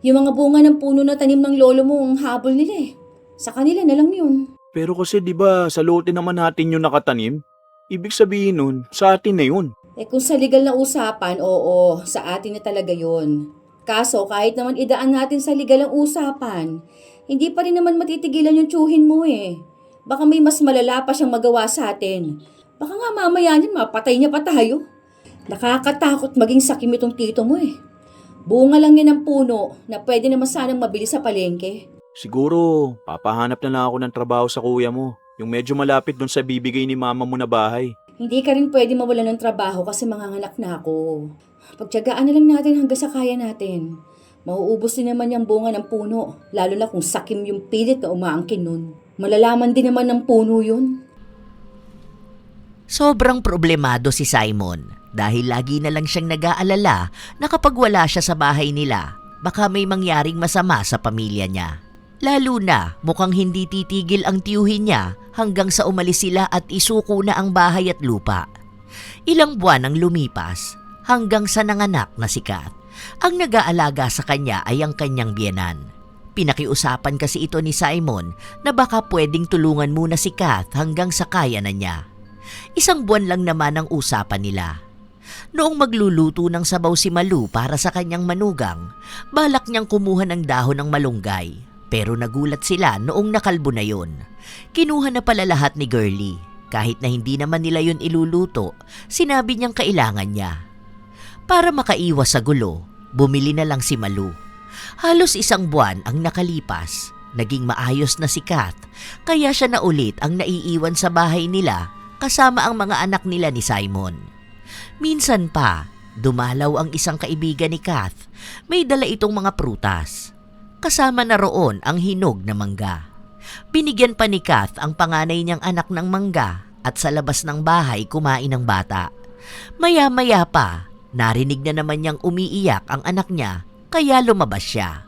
yung mga bunga ng puno na tanim ng lolo mo ang habol nila eh. Sa kanila na lang yun. Pero kasi di ba sa lote naman natin yung nakatanim? Ibig sabihin nun, sa atin na yun. Eh kung sa legal na usapan, oo, sa atin na talaga yun. Kaso kahit naman idaan natin sa legal ang usapan, hindi pa rin naman matitigilan yung tsuhin mo eh. Baka may mas malala pa siyang magawa sa atin. Baka nga mamaya niyan mapatay niya pa tayo. Nakakatakot maging sakim itong tito mo eh. Bunga lang yan ng puno na pwede naman sanang mabili sa palengke. Siguro, papahanap na lang ako ng trabaho sa kuya mo. Yung medyo malapit dun sa bibigay ni mama mo na bahay. Hindi ka rin pwede mawala ng trabaho kasi manganganak na ako. Pagtiyagaan na lang natin hanggang sa kaya natin. Mauubos din naman yung bunga ng puno, lalo na kung sakim yung pilit na umaangkin nun. Malalaman din naman ng puno yun. Sobrang problemado si Simon dahil lagi na lang siyang nag-aalala na kapag wala siya sa bahay nila, baka may mangyaring masama sa pamilya niya. Lalo na mukhang hindi titigil ang tiyuhin niya hanggang sa umalis sila at isuko na ang bahay at lupa. Ilang buwan ang lumipas hanggang sa nanganak na si Kath. Ang nag-aalaga sa kanya ay ang kanyang biyenan. Pinakiusapan kasi ito ni Simon na baka pwedeng tulungan muna si Kath hanggang sa kaya na niya. 1 buwan lang naman ang usapan nila. Noong magluluto ng sabaw si Malu para sa kanyang manugang, balak niyang kumuha ng dahon ng malunggay. Pero nagulat sila noong nakalbo na yun. Kinuha na pala lahat ni Girlie. Kahit na hindi naman nila yun iluluto, sinabi niyang kailangan niya. Para makaiwas sa gulo, bumili na lang si Malu. Halos 1 buwan ang nakalipas. Naging maayos na si Kath, kaya siya na ulit ang naiiwan sa bahay nila kasama ang mga anak nila ni Simon. Minsan pa, dumalaw ang isang kaibigan ni Kath. May dala itong mga prutas. Kasama na roon ang hinog na mangga. Binigyan pa ni Kath ang panganay niyang anak ng mangga at sa labas ng bahay kumain ng bata. Maya-maya pa, narinig na naman niyang umiiyak ang anak niya kaya lumabas siya.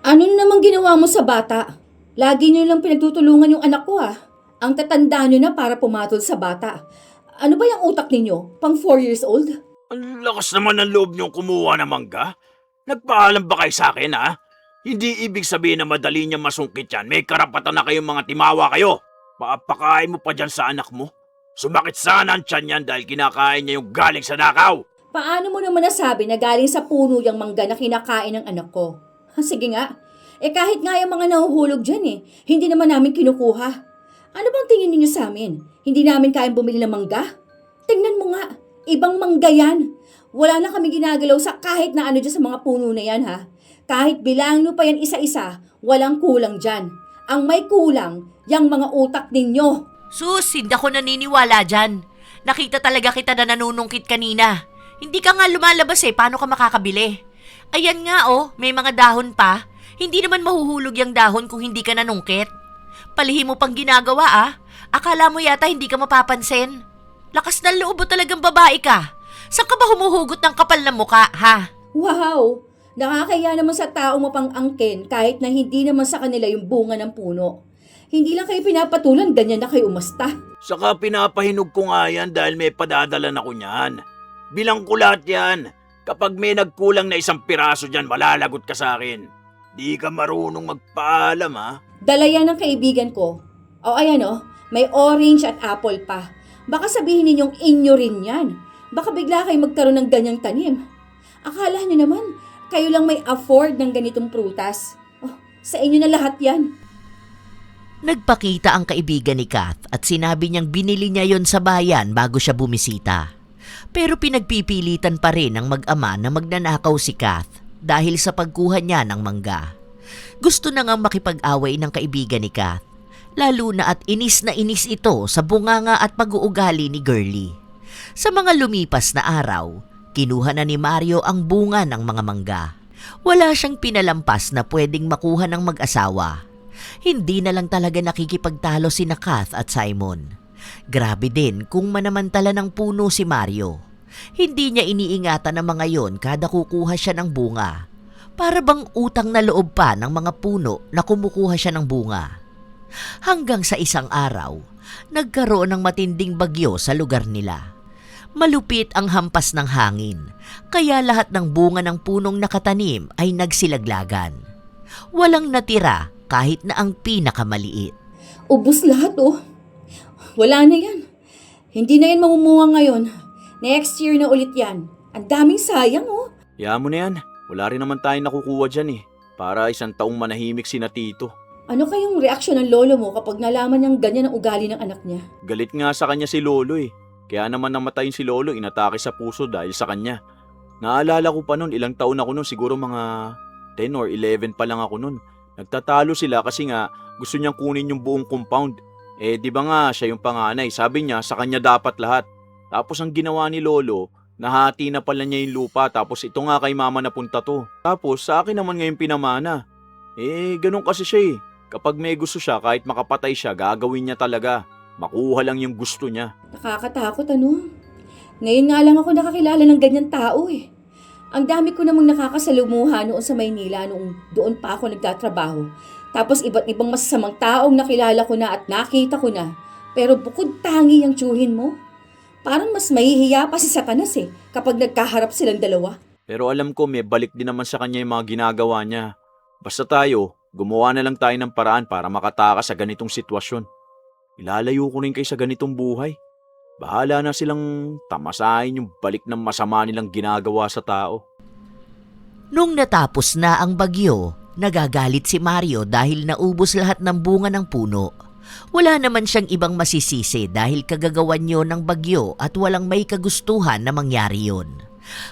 Ano namang ginawa mo sa bata? Lagi niyo lang pinagtutulungan yung anak ko ah. Ang tatanda niyo na para pumatol sa bata. Ano ba yung utak ninyo? Pang 4 years old? Ang lakas naman ng loob niyong kumuha ng mangga. Nagpaalam ba kayo sa akin ha? Hindi ibig sabihin na madali niya masungkit yan. May karapatan na kayong mga timawa kayo. Papakain mo pa dyan sa anak mo? Sumakit sana ang tiyan yan dahil kinakain niya yung galing sa nakaw. Paano mo naman nasabi na galing sa puno yung mangga na kinakain ng anak ko? Sige nga. Kahit nga yung mga nahuhulog dyan hindi naman namin kinukuha. Ano bang tingin ninyo sa amin? Hindi namin kayang bumili ng mangga? Tingnan mo nga, ibang mangga yan. Wala na kami ginagalaw sa kahit na ano dyan sa mga puno na yan ha. Kahit bilangin mo pa yan isa-isa, walang kulang dyan. Ang may kulang, yung mga utak ninyo. Sus, hindi ako naniniwala dyan. Nakita talaga kita na nanunungkit kanina. Hindi ka nga lumalabas paano ka makakabili? Ayan nga may mga dahon pa. Hindi naman mahuhulog yung dahon kung hindi ka nanungkit. Palihim mo pang ginagawa Akala mo yata hindi ka mapapansin. Lakas ng loob mo talagang babae ka. Saan ka ba humuhugot ng kapal na muka, ha? Wow! Nakakaya naman sa tao mo pang angkin kahit na hindi naman sa kanila yung bunga ng puno. Hindi lang kayo pinapatulan, ganyan na kayo umasta. Saka pinapahinog ko nga yan dahil may padadalan ako niyan. Bilang ko lahat yan. Kapag may nagkulang na isang piraso dyan, malalagot ka sa akin. Di ka marunong magpaalam ha. Dala yan ng kaibigan ko. Ayan may orange at apple pa. Baka sabihin ninyong inyo rin yan. Baka bigla kayo magkaroon ng ganyang tanim. Akala niyo naman, kayo lang may afford ng ganitong prutas. Sa inyo na lahat yan. Nagpakita ang kaibigan ni Kath at sinabi niyang binili niya yon sa bayan bago siya bumisita. Pero pinagpipilitan pa rin ng mag-ama na magnanakaw si Kath dahil sa pagkuha niya ng mangga. Gusto na ngang makipag-away ng kaibigan ni Kath, lalo na at inis na inis ito sa bunganga at pag-uugali ni Girlie. Sa mga lumipas na araw, kinuha na ni Mario ang bunga ng mga mangga. Wala siyang pinalampas na pwedeng makuha ng mag-asawa. Hindi na lang talaga nakikipagtalo sina Kath at Simon. Grabe din kung manamantala ng puno si Mario. Hindi niya iniingatan ng mga yon kada kukuha siya ng bunga. Para bang utang na loob pa ng mga puno na kumukuha siya ng bunga. Hanggang sa isang araw, nagkaroon ng matinding bagyo sa lugar nila. Malupit ang hampas ng hangin, kaya lahat ng bunga ng punong nakatanim ay nagsilaglagan. Walang natira kahit na ang pinakamaliit. Ubus lahat Wala na yan. Hindi na yan mamumunga ngayon. Next year na ulit yan. Ang daming sayang Hayaan mo na yan. Wala rin naman tayong nakukuha dyan Para isang taong manahimik si na Tito. Ano kayong reaksyon ng lolo mo kapag nalaman niyang ganyan ang ugali ng anak niya? Galit nga sa kanya si Lolo Kaya naman namatayin si Lolo, inatake sa puso dahil sa kanya. Naalala ko pa nun, ilang taon ako nun, siguro mga 10 or 11 pa lang ako nun. Nagtatalo sila kasi nga gusto niyang kunin yung buong compound. Di ba nga siya yung panganay, sabi niya sa kanya dapat lahat. Tapos ang ginawa ni Lolo, nahati na pala niya yung lupa tapos ito nga kay mama napunta to. Tapos sa akin naman ngayon pinamana. Ganun kasi siya Kapag may gusto siya, kahit makapatay siya, gagawin niya talaga. Makuha lang yung gusto niya. Nakakatakot Ngayon nga lang ako nakakilala ng ganyan tao Ang dami ko namang nakakasalumuha noon sa Maynila noong doon pa ako nagtatrabaho. Tapos iba't ibang masasamang taong nakilala ko na at nakita ko na. Pero bukod tangi yung tsuhin mo. Parang mas mahihiya pa si Satanas kapag nagkaharap silang dalawa. Pero alam ko may balik din naman sa kanya yung mga ginagawa niya. Basta tayo, gumawa na lang tayo ng paraan para makatakas sa ganitong sitwasyon. Ilalayo ko rin kayo sa ganitong buhay. Bahala na silang tamasahin yung balik ng masama nilang ginagawa sa tao. Nung natapos na ang bagyo, nagagalit si Mario dahil naubos lahat ng bunga ng puno. Wala naman siyang ibang masisisi dahil kagagawan niyo ng bagyo at walang may kagustuhan na mangyari yun.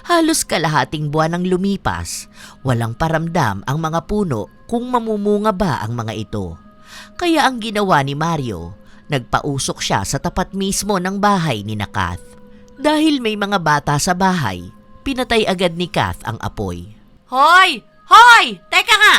Halos kalahating buwan ang lumipas, walang paramdam ang mga puno kung mamumunga ba ang mga ito. Kaya ang ginawa ni Mario, nagpausok siya sa tapat mismo ng bahay ni Kath. Dahil may mga bata sa bahay, pinatay agad ni Kath ang apoy. Hoy! Hoy! Teka nga!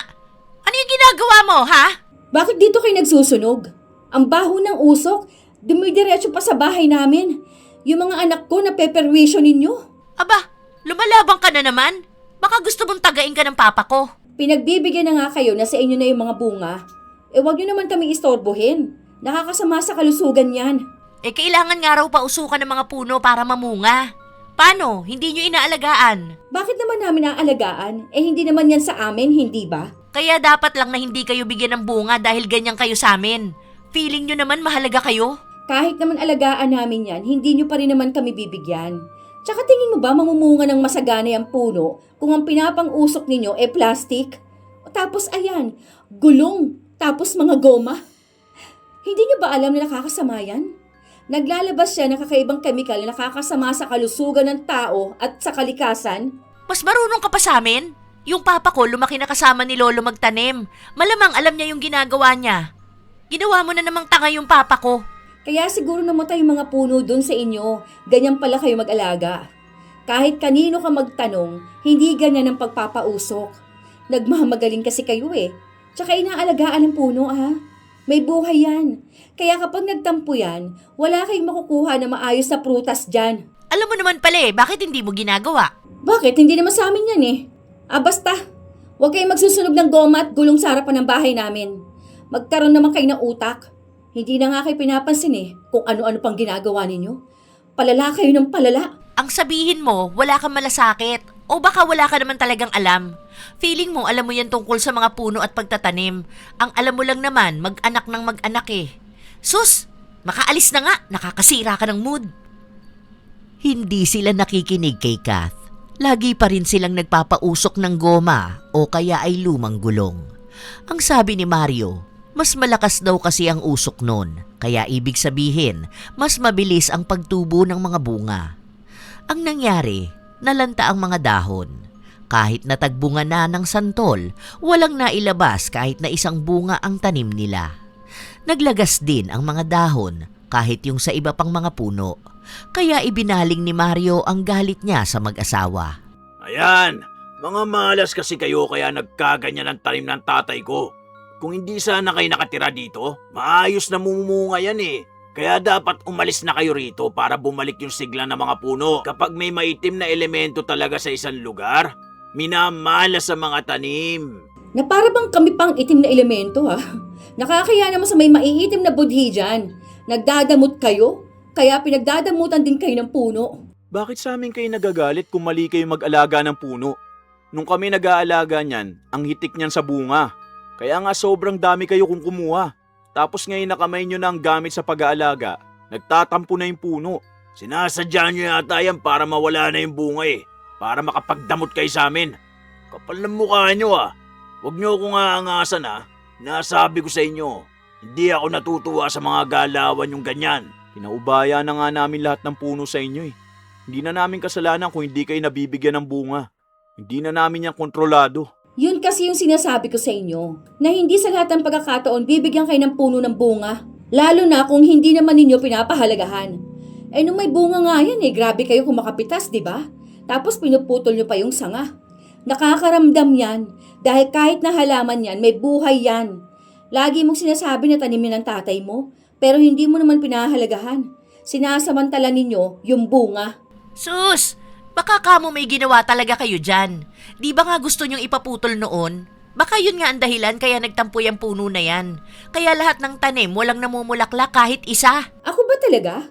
Ano yung ginagawa mo, ha? Bakit dito kayo nagsusunog? Ang baho ng usok, dumidiretso pa sa bahay namin. Yung mga anak ko na peperwisyo ninyo. Aba, lumalabang ka na naman. Baka gusto mong tagain ka ng papa ko. Pinagbibigyan na nga kayo na sa inyo na yung mga bunga. Wag nyo naman kami istorbohin. Nakakasama sa kalusugan yan. Kailangan nga raw pausukan ng mga puno para mamunga. Paano? Hindi nyo inaalagaan. Bakit naman namin aalagaan? Hindi naman yan sa amin, hindi ba? Kaya dapat lang na hindi kayo bigyan ng bunga dahil ganyan kayo sa amin. Feeling nyo naman mahalaga kayo? Kahit naman alagaan namin yan, hindi nyo pa rin naman kami bibigyan. Tsaka tingin mo ba mamumunga ng masagana yung puno kung ang pinapang-usok ninyo plastic? Tapos ayan, gulong, tapos mga goma. Hindi nyo ba alam na nakakasama yan? Naglalabas siya ng kakaibang kemikal na nakakasama sa kalusugan ng tao at sa kalikasan. Mas marunong ka pa sa amin? Yung papa ko lumaki na kasama ni Lolo magtanim. Malamang alam niya yung ginagawa niya. Ginawa mo na namang tanga yung papa ko. Kaya siguro namatay yung mga puno dun sa inyo. Ganyan pala kayo mag-alaga. Kahit kanino ka magtanong, hindi ganyan ang pagpapausok. Nagmamagaling kasi kayo Tsaka inaalagaan ng puno May buhay yan. Kaya kapag nagtampo yan, wala kayong makukuha na maayos na prutas dyan. Alam mo naman pala bakit hindi mo ginagawa? Bakit? Hindi naman sa amin yan basta. Huwag kayong magsusunog ng goma at gulong sa harapan ng bahay namin. Magkaroon naman kayo ng utak. Hindi na nga kayo pinapansin kung ano-ano pang ginagawa ninyo. Palala kayo ng palala. Ang sabihin mo, wala kang malasakit. O baka wala ka naman talagang alam. Feeling mo, alam mo yan tungkol sa mga puno at pagtatanim. Ang alam mo lang naman, mag-anak ng mag-anak Sus! Makaalis na nga, nakakasira ka ng mood. Hindi sila nakikinig kay Kath. Lagi pa rin silang nagpapausok ng goma o kaya ay lumang gulong. Ang sabi ni Mario, mas malakas daw kasi ang usok nun, kaya ibig sabihin, mas mabilis ang pagtubo ng mga bunga. Ang nangyari, nalanta ang mga dahon. Kahit natagbunga na ng santol, walang nailabas kahit na isang bunga ang tanim nila. Naglagas din ang mga dahon kahit yung sa iba pang mga puno. Kaya ibinaling ni Mario ang galit niya sa mag-asawa. Ayan, mga malas kasi kayo kaya nagkaganyan ang tanim ng tatay ko. Kung hindi sana kayo nakatira dito, maayos na mumunga yan Kaya dapat umalis na kayo rito para bumalik yung sigla ng mga puno. Kapag may maitim na elemento talaga sa isang lugar, minamalas sa mga tanim. Na para bang kami pang itim na elemento Nakakaya naman sa may maiitim na budhi dyan. Nagdadamot kayo, kaya pinagdadamutan din kayo ng puno. Bakit sa amin kayo nagagalit kung mali kayo mag-alaga ng puno? Nung kami nag-aalaga niyan, ang hitik niyan sa bunga. Kaya nga sobrang dami kayo kung kumuha. Tapos ngayon na kamay nyo na ang gamit sa pag-aalaga, nagtatampo na yung puno. Sinasadya nyo yata yan para mawala na yung bunga para makapagdamot kayo sa amin. Kapal ng mukha nyo Huwag nyo akong aangasan Nasabi ko sa inyo, hindi ako natutuwa sa mga galawan yung ganyan. Pinaubaya na nga namin lahat ng puno sa inyo Hindi na namin kasalanan kung hindi kayo nabibigyan ng bunga. Hindi na namin yan kontrolado. Yun kasi yung sinasabi ko sa inyo, na hindi sa lahat ng pagkakataon bibigyan kayo ng puno ng bunga. Lalo na kung hindi naman ninyo pinapahalagahan. Nung may bunga nga yan grabe kayo kung makapitas, di ba? Tapos pinuputol nyo pa yung sanga. Nakakaramdam yan dahil kahit na halaman yan, may buhay yan. Lagi mong sinasabi na tanimin ng tatay mo, pero hindi mo naman pinahalagahan. Sinasamantala ninyo yung bunga. Sus! Baka kamo may ginawa talaga kayo dyan. Di ba nga gusto nyong ipaputol noon? Baka yun nga ang dahilan kaya nagtampo yung puno na yan. Kaya lahat ng tanim walang namumulaklak kahit isa. Ako ba talaga?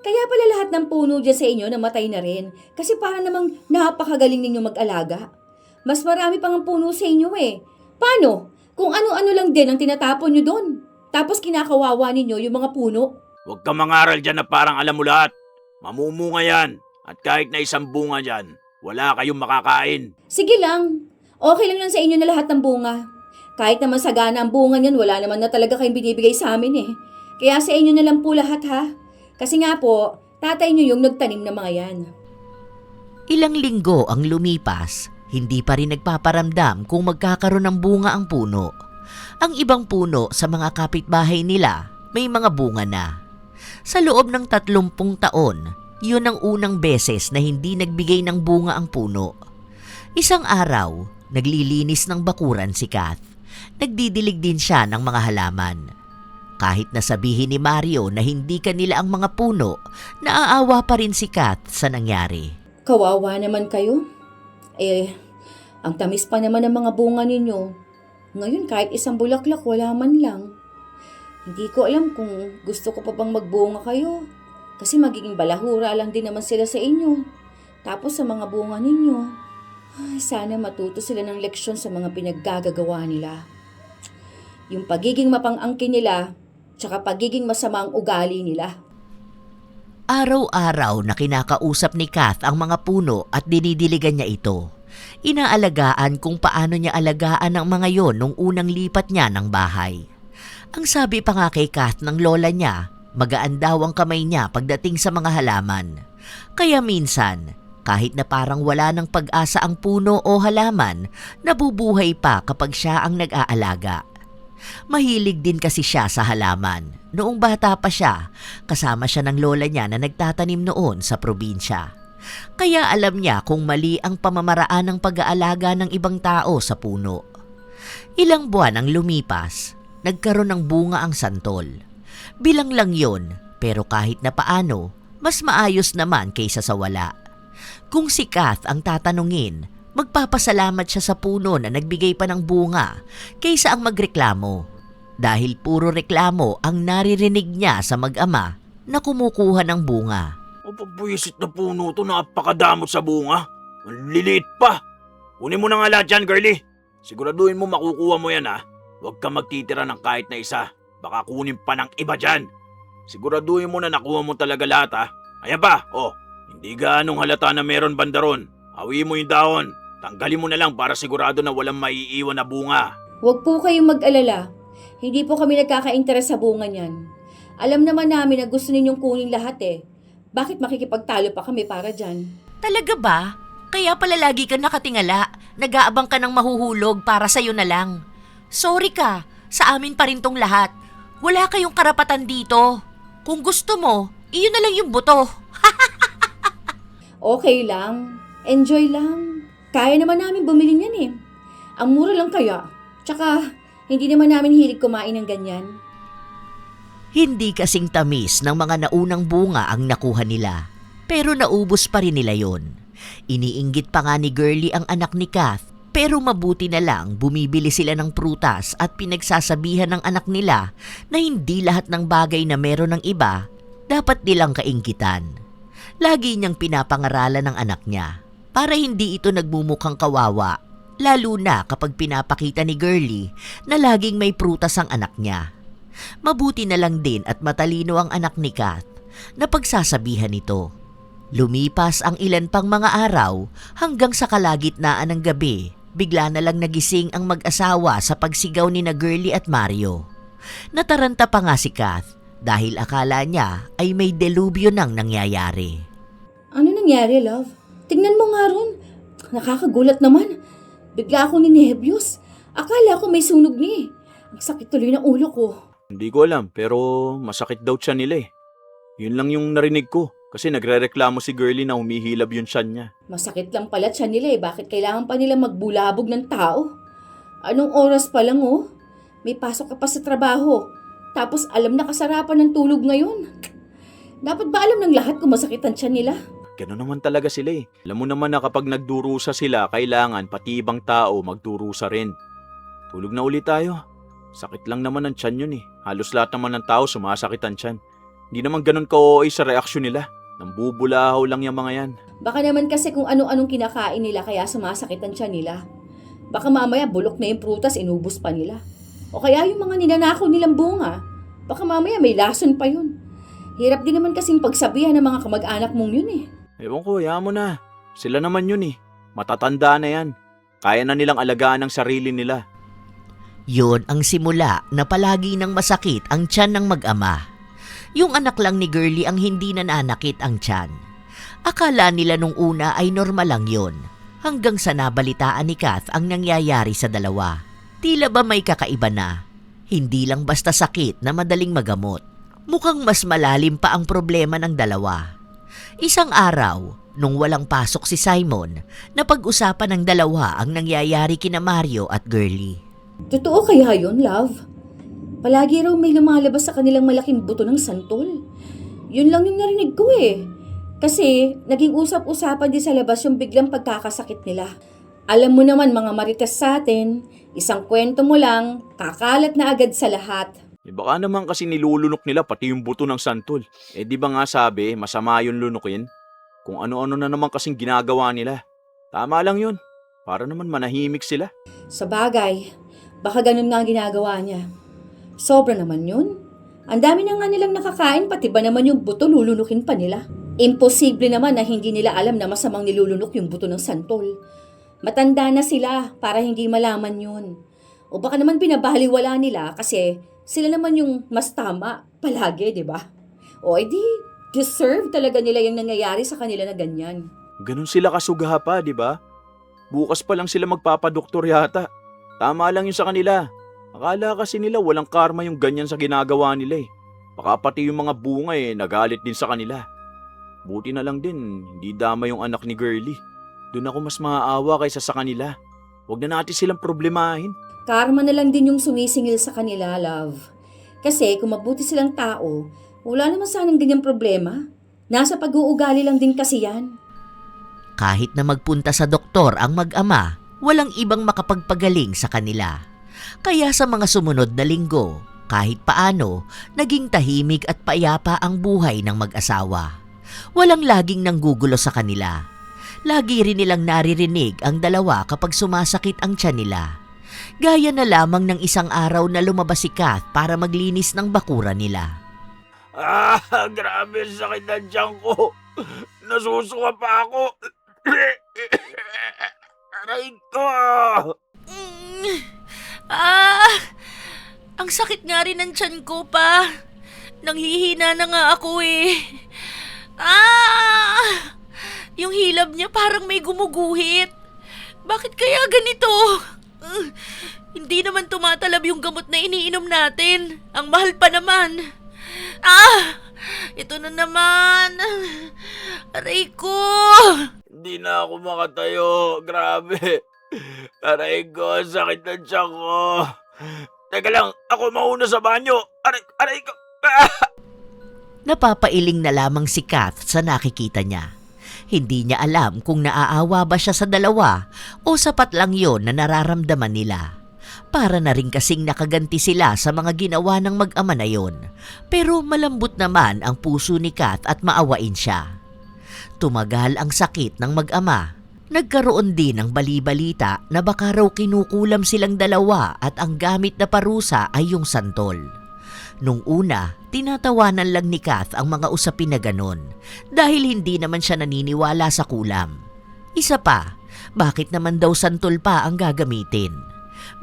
Kaya pala lahat ng puno dyan sa inyo namatay na rin. Kasi para namang napakagaling ninyo mag-alaga. Mas marami pang ang puno sa inyo Paano? Kung ano-ano lang din ang tinatapon nyo doon. Tapos kinakawawa ninyo yung mga puno. Huwag ka mangaral dyan na parang alam mo lahat. Mamumunga yan. At kahit na isang bunga dyan, wala kayong makakain. Sige lang. Okay lang sa inyo na lahat ng bunga. Kahit naman sagana ang bunga niyan, wala naman na talaga kayong binibigay sa amin Kaya sa inyo na lang po lahat Kasi nga po, tatay niyo yung nagtanim ng mga yan. Ilang linggo ang lumipas, hindi pa rin nagpaparamdam kung magkakaroon ng bunga ang puno. Ang ibang puno sa mga kapitbahay nila may mga bunga na. Sa loob ng 30 taon, yun ang unang beses na hindi nagbigay ng bunga ang puno. Isang araw, naglilinis ng bakuran si Kath. Nagdidilig din siya ng mga halaman. Kahit nasabihin ni Mario na hindi kanila ang mga puno, naaawa pa rin si Kath sa nangyari. Kawawa naman kayo. Ang tamis pa naman ng mga bunga ninyo. Ngayon kahit isang bulaklak wala man lang. Hindi ko alam kung gusto ko pa bang magbunga kayo. Kasi magiging balahura lang din naman sila sa inyo. Tapos sa mga bunga ninyo. Sana matuto sila ng leksyon sa mga pinaggagawa nila. Yung pagiging mapang-angkin nila, tsaka pagiging masama ang ugali nila. Araw-araw na kinakausap ni Kath ang mga puno at dinidiligan niya ito. Inaalagaan kung paano niya alagaan ang mga yon nung unang lipat niya ng bahay. Ang sabi pa nga kay Kath ng lola niya, magaan daw ang kamay niya pagdating sa mga halaman. Kaya minsan, kahit na parang wala ng pag-asa ang puno o halaman, nabubuhay pa kapag siya ang nag-aalaga. Mahilig din kasi siya sa halaman. Noong bata pa siya, kasama siya ng lola niya na nagtatanim noon sa probinsya. Kaya alam niya kung mali ang pamamaraan ng pag-aalaga ng ibang tao sa puno. Ilang buwan ang lumipas, nagkaroon ng bunga ang santol. Bilang lang yon, pero kahit na paano, mas maayos naman kaysa sa wala. Kung si Kath ang tatanungin, magpapasalamat siya sa puno na nagbigay pa ng bunga kaysa ang magreklamo. Dahil puro reklamo ang naririnig niya sa mag-ama na kumukuha ng bunga. O pagbuisit na puno to, napakadamot sa bunga. Ang liliit pa. Kunin mo na nga lahat dyan, girlie. Siguraduhin mo makukuha mo yan ha. Huwag kang magtitira ng kahit na isa. Baka kunin pa ng iba dyan. Siguraduhin mo na nakuha mo talaga lahat ha. Ayan pa, hindi gaanong halata na meron bandaron. Hawiin mo yung dahon. Tanggalin mo na lang para sigurado na walang maiiwan na bunga. Huwag po kayong mag-alala. Hindi po kami nagkaka-interes sa bunga niyan. Alam naman namin na gusto ninyong kunin lahat eh. Bakit makikipagtalo pa kami para dyan? Talaga ba? Kaya pala lagi ka nakatingala. Nag-aabang ka ng mahuhulog para sa'yo na lang. Sorry ka, sa amin pa rin tong lahat. Wala kayong karapatan dito. Kung gusto mo, iyon na lang yung buto. Okay lang. Enjoy lang. Kaya naman namin bumili niyan eh. Ang mura lang kaya. Tsaka, hindi naman namin hilig kumain ng ganyan. Hindi kasing tamis ng mga naunang bunga ang nakuha nila, pero naubos pa rin nila yon. Iniinggit pa nga ni Girlie ang anak ni Kath, pero mabuti na lang bumibili sila ng prutas at pinagsasabihan ng anak nila na hindi lahat ng bagay na meron ng iba dapat nilang kainggitan. Lagi niyang pinapangaralan ng anak niya para hindi ito nagmumukhang kawawa, lalo na kapag pinapakita ni Girlie na laging may prutas ang anak niya. Mabuti na lang din at matalino ang anak ni Kath na pagsasabihan nito. Lumipas ang ilan pang mga araw hanggang sa kalagitnaan ng gabi, bigla na lang nagising ang mag-asawa sa pagsigaw ni na Girlie at Mario. Nataranta pa nga si Kath dahil akala niya ay may delubyo nang nangyayari. Ano nangyari, love? Tingnan mo nga ron. Nakakagulat naman. Bigla akong ninebyos. Akala ko may sunog ni. Ang sakit tuloy ng ulo ko. Hindi ko alam, pero masakit daw tiyan nila eh. Yun lang yung narinig ko. Kasi nagrereklamo si Girlie na humihilab yung tiyan niya. Masakit lang pala tiyan nila eh. Bakit kailangan pa nila magbulabog ng tao? Anong oras pa lang oh? May pasok ka pa sa trabaho. Tapos alam na kasarapan ng tulog ngayon. Dapat ba alam ng lahat kung masakit ang tiyan nila? Gano'n naman talaga sila eh. Alam mo naman na kapag nagdurusa sila, kailangan pati ibang tao magdurusa rin. Tulog na ulit tayo. Sakit lang naman ang tiyan yun eh. Halos lahat naman ng tao sumasakit ang tiyan. Hindi naman ganun ka-OA sa reaksyon nila. Nambubulahaw lang yung mga yan. Baka naman kasi kung ano-anong kinakain nila kaya sumasakit ang tiyan nila. Baka mamaya bulok na yung prutas, inubos pa nila. O kaya yung mga ninanakaw nilang bunga. Baka mamaya may lason pa yun. Hirap din naman kasing pagsabihan ng mga kamag-anak mong yun eh. Ewan ko, hayaan mo na. Sila naman yun eh. Matatanda na yan. Kaya na nilang alagaan ang sarili nila. Yun ang simula na palagi nang masakit ang tiyan ng mag-ama. Yung anak lang ni Girlie ang hindi nananakit ang tiyan. Akala nila nung una ay normal lang yun, hanggang sa nabalitaan ni Kath ang nangyayari sa dalawa. Tila ba may kakaiba na? Hindi lang basta sakit na madaling magamot. Mukhang mas malalim pa ang problema ng dalawa. Isang araw, nung walang pasok si Simon, napag-usapan ng dalawa ang nangyayari kina Mario at Girlie. Totoo kaya yun, love? Palagi raw may lumalabas sa kanilang malaking buto ng santol. Yun lang yung narinig ko eh. Kasi naging usap-usapan din sa labas yung biglang pagkakasakit nila. Alam mo naman mga marites sa atin, isang kwento mo lang, kakalat na agad sa lahat. Baka naman kasi nilulunok nila pati yung buto ng santol. Di ba nga sabi, masama yung lunukin? Kung ano-ano na naman kasing ginagawa nila. Tama lang yun. Para naman manahimik sila. Sa bagay, baka ganun nga ang ginagawa niya. Sobra naman yun. Ang dami na nga nilang nakakain, pati ba naman yung buto lulunukin pa nila? Imposible naman na hindi nila alam na masamang nilulunok yung buto ng santol. Matanda na sila para hindi malaman yun. O baka naman binabaliwala nila kasi sila naman yung mas tama palagi, di ba? O edi, deserve talaga nila yung nangyayari sa kanila na ganyan. Ganun sila kasugaha pa, di ba? Bukas pa lang sila magpapadoktor yata. Tama lang yun sa kanila. Akala kasi nila walang karma yung ganyan sa ginagawa nila eh. Baka pati yung mga bunga nagalit din sa kanila. Buti na lang din, hindi dama yung anak ni Girlie. Doon ako mas maaawa kaysa sa kanila. Huwag na natin silang problemahin. Karma na lang din yung sumisingil sa kanila, love. Kasi kung mabuti silang tao, wala naman sanang ganyang problema. Nasa pag-uugali lang din kasi yan. Kahit na magpunta sa doktor ang mag-ama, walang ibang makapagpagaling sa kanila. Kaya sa mga sumunod na linggo, kahit paano, naging tahimik at payapa ang buhay ng mag-asawa. Walang laging nanggugulo sa kanila. Lagi rin nilang naririnig ang dalawa kapag sumasakit ang tiyan nila. Gaya na lamang ng isang araw na lumabas si Kath para maglinis ng bakura nila. Grabe ang sakit ng tiyan ko. Nasusuka pa ako. Aray ko. Ang sakit nga rin ng tiyan ko pa. Nanghihina na nga ako eh. Yung hilab niya parang may gumuguhit. Bakit kaya ganito? Hindi naman tumatalab yung gamot na iniinom natin. Ang mahal pa naman. Ito na naman. Aray ko. Hindi na ako makatayo. Grabe. Aray ko, sakit ng tiyan ko. Teka lang, ako mauna sa banyo. Aray ko. Napapailing na lamang si Kath sa nakikita niya. Hindi niya alam kung naaawa ba siya sa dalawa o sapat lang yon na nararamdaman nila. Para na rin kasing nakaganti sila sa mga ginawa ng mag-ama na yon. Pero malambot naman ang puso ni Kath at maawain siya. Tumagal ang sakit ng mag-ama. Nagkaroon din ng bali-balita na baka raw kinukulam silang dalawa at ang gamit na parusa ay yung santol. Nung una, tinatawanan lang ni Kath ang mga usapin na ganon dahil hindi naman siya naniniwala sa kulam. Isa pa, bakit naman daw santol pa ang gagamitin?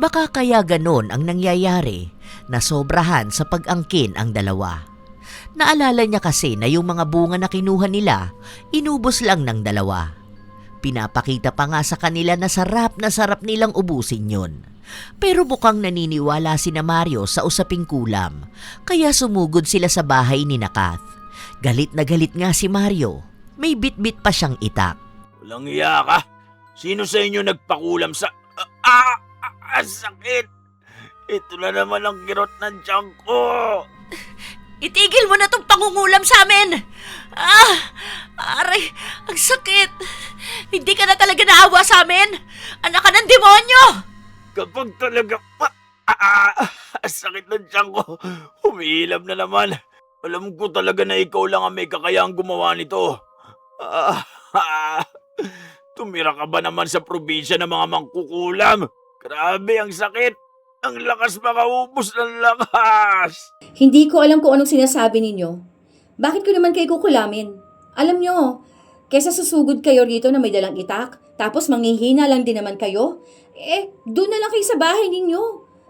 Baka kaya ganon ang nangyayari na sobrahan sa pag-angkin ang dalawa. Naalala niya kasi na yung mga bunga na kinuha nila, inubos lang ng dalawa. Pinapakita pa nga sa kanila na sarap nilang ubusin yun. Pero bukang naniniwala sina Mario sa usaping kulam, kaya sumugod sila sa bahay ni Kath. Galit na galit nga si Mario. May bit-bit pa siyang itak. Walang iya ka. Sino sa inyo nagpakulam sa... sakit. Ito na naman ang kirot ng tiyan ko. Itigil mo na tong pangungulam sa amin! Aray, ang sakit! Hindi ka na talaga naawa sa amin? Anak ka ng demonyo! Kapag talaga... sakit ng tiyan ko. Humihilab na naman. Alam ko talaga na ikaw lang ang may kakayahang gumawa nito. Tumira ka ba naman sa probinsya ng mga mangkukulam? Grabe ang sakit. Ang lakas makaubos ng lakas. Hindi ko alam kung anong sinasabi ninyo. Bakit ko naman kayo kukulamin? Alam nyo, kesa susugod kayo rito na may dalang itak, tapos manghihina lang din naman kayo, doon na lang kayo sa bahay ninyo.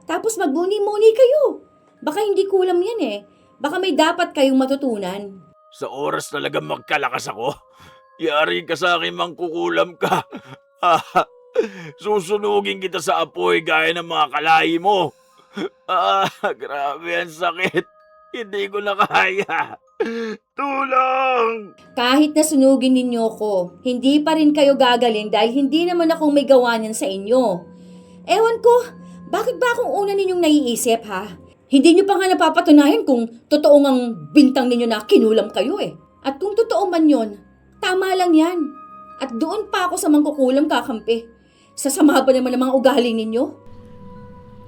Tapos magmuni-muni kayo. Baka hindi kulam yan Baka may dapat kayong matutunan. Sa oras talaga magkalakas ako. Yari ka sa akin, mangkukulam ka. Susunugin kita sa apoy gaya ng mga kalahi mo. Grabe ang sakit. Hindi ko na kaya. Tulong! Kahit na sunugin ninyo ko, hindi pa rin kayo gagaling dahil hindi naman akong may gawa niyan sa inyo. Ewan ko, bakit ba akong una ninyong naiisip ha? Hindi nyo pa nga napapatunayan kung totoo ngang bintang ninyo na kinulam kayo At kung totoo man yon, tama lang yan. At doon pa ako sa mangkukulam kakampi. Sasama ba naman ang mga ugali ninyo?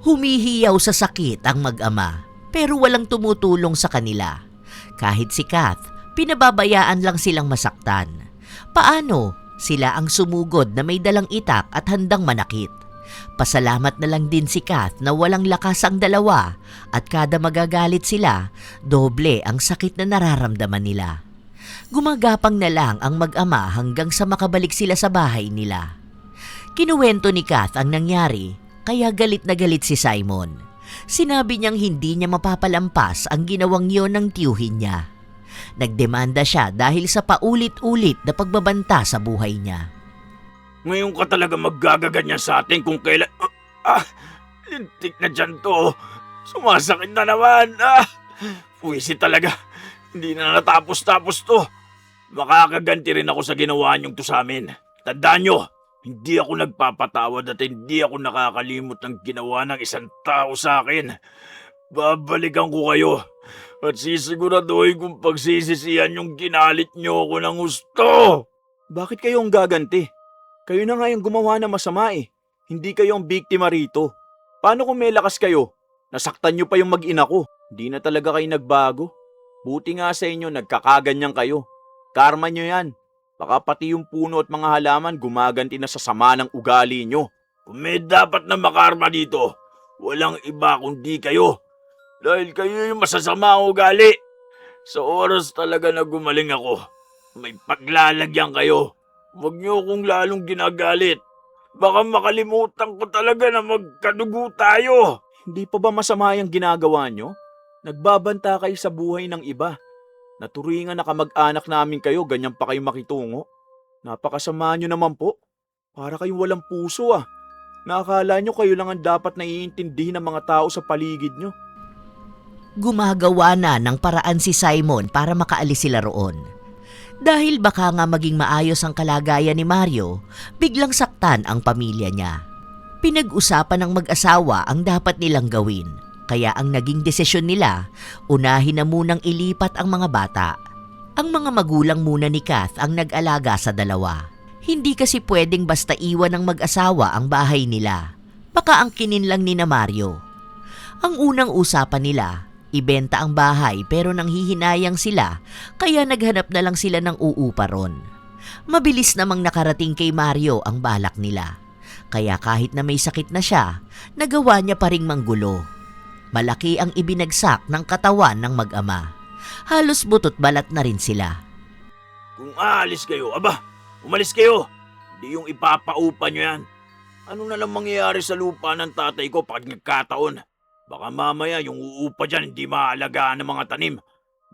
Humihiyaw sa sakit ang mag-ama pero walang tumutulong sa kanila. Kahit si Kath, pinababayaan lang silang masaktan. Paano? Sila ang sumugod na may dalang itak at handang manakit. Pasalamat na lang din si Kath na walang lakas ang dalawa at kada magagalit sila, doble ang sakit na nararamdaman nila. Gumagapang na lang ang mag-ama hanggang sa makabalik sila sa bahay nila. Kinuwento ni Kath ang nangyari, kaya galit na galit si Simon. Sinabi niyang hindi niya mapapalampas ang ginawang yon ng tiyuhin niya. Nagdemanda siya dahil sa paulit-ulit na pagbabanta sa buhay niya. Ngayon ka talaga maggagaganyan sa atin kung kailan... lintik na dyan to. Sumasakit na naman. Puwisi talaga. Hindi na natapos-tapos to. Makakaganti rin ako sa ginawa niyong to sa amin. Tandaan niyo, hindi ako nagpapatawad at hindi ako nakakalimot ng ginawa ng isang tao sa akin. Babalikan ko kayo at sisiguraduhin kong pagsisisihan yung ginalit niyo ako ng gusto. Bakit kayo ang gaganti? Kayo na nga yung gumawa ng masama eh. Hindi kayo ang biktima rito. Paano kung may lakas kayo? Nasaktan niyo pa yung mag-ina ko. Hindi na talaga kayo nagbago. Buti nga sa inyo, nagkakaganyan kayo. Karma niyo yan. Baka pati yung puno at mga halaman gumaganti na sa sama ng ugali niyo. Kung may dapat na makarma dito, walang iba kundi kayo. Dahil kayo yung masasama ang ugali. Sa oras talaga na gumaling ako, may paglalagyan kayo. Huwag niyo akong lalong ginagalit. Baka makalimutan ko talaga na magkadugo tayo. Hindi pa ba masama yung ginagawa niyo? Nagbabanta kayo sa buhay ng iba. Naturingan na kamag-anak namin kayo, ganyan pa kayo makitungo. Napakasama niyo naman po. Para kayong walang puso ah. Nakakala niyo kayo lang ang dapat naiintindihin ng mga tao sa paligid niyo. Gumagawa na ng paraan si Simon para makaalis sila roon. Dahil baka nga maging maayos ang kalagayan ni Mario, biglang saktan ang pamilya niya. Pinag-usapan ng mag-asawa ang dapat nilang gawin, kaya ang naging desisyon nila, unahin na munang ilipat ang mga bata. Ang mga magulang muna ni Kath ang nag-alaga sa dalawa. Hindi kasi pwedeng basta iwan ng mag-asawa ang bahay nila. Baka angkinin lang ni na Mario. Ang unang usapan nila, ibenta ang bahay pero nanghihinayang sila kaya naghanap na lang sila ng uupa ron. Mabilis namang nakarating kay Mario ang balak nila. Kaya kahit na may sakit na siya, nagawa niya pa ring manggulo. Malaki ang ibinagsak ng katawan ng mag-ama. Halos butot balat na rin sila. Kung aalis kayo, umalis kayo. Hindi yung ipapaupa nyo yan. Ano na lang mangyayari sa lupa ng tatay ko pag nagkataon? Baka mamaya yung uupa dyan hindi maalagaan ng mga tanim.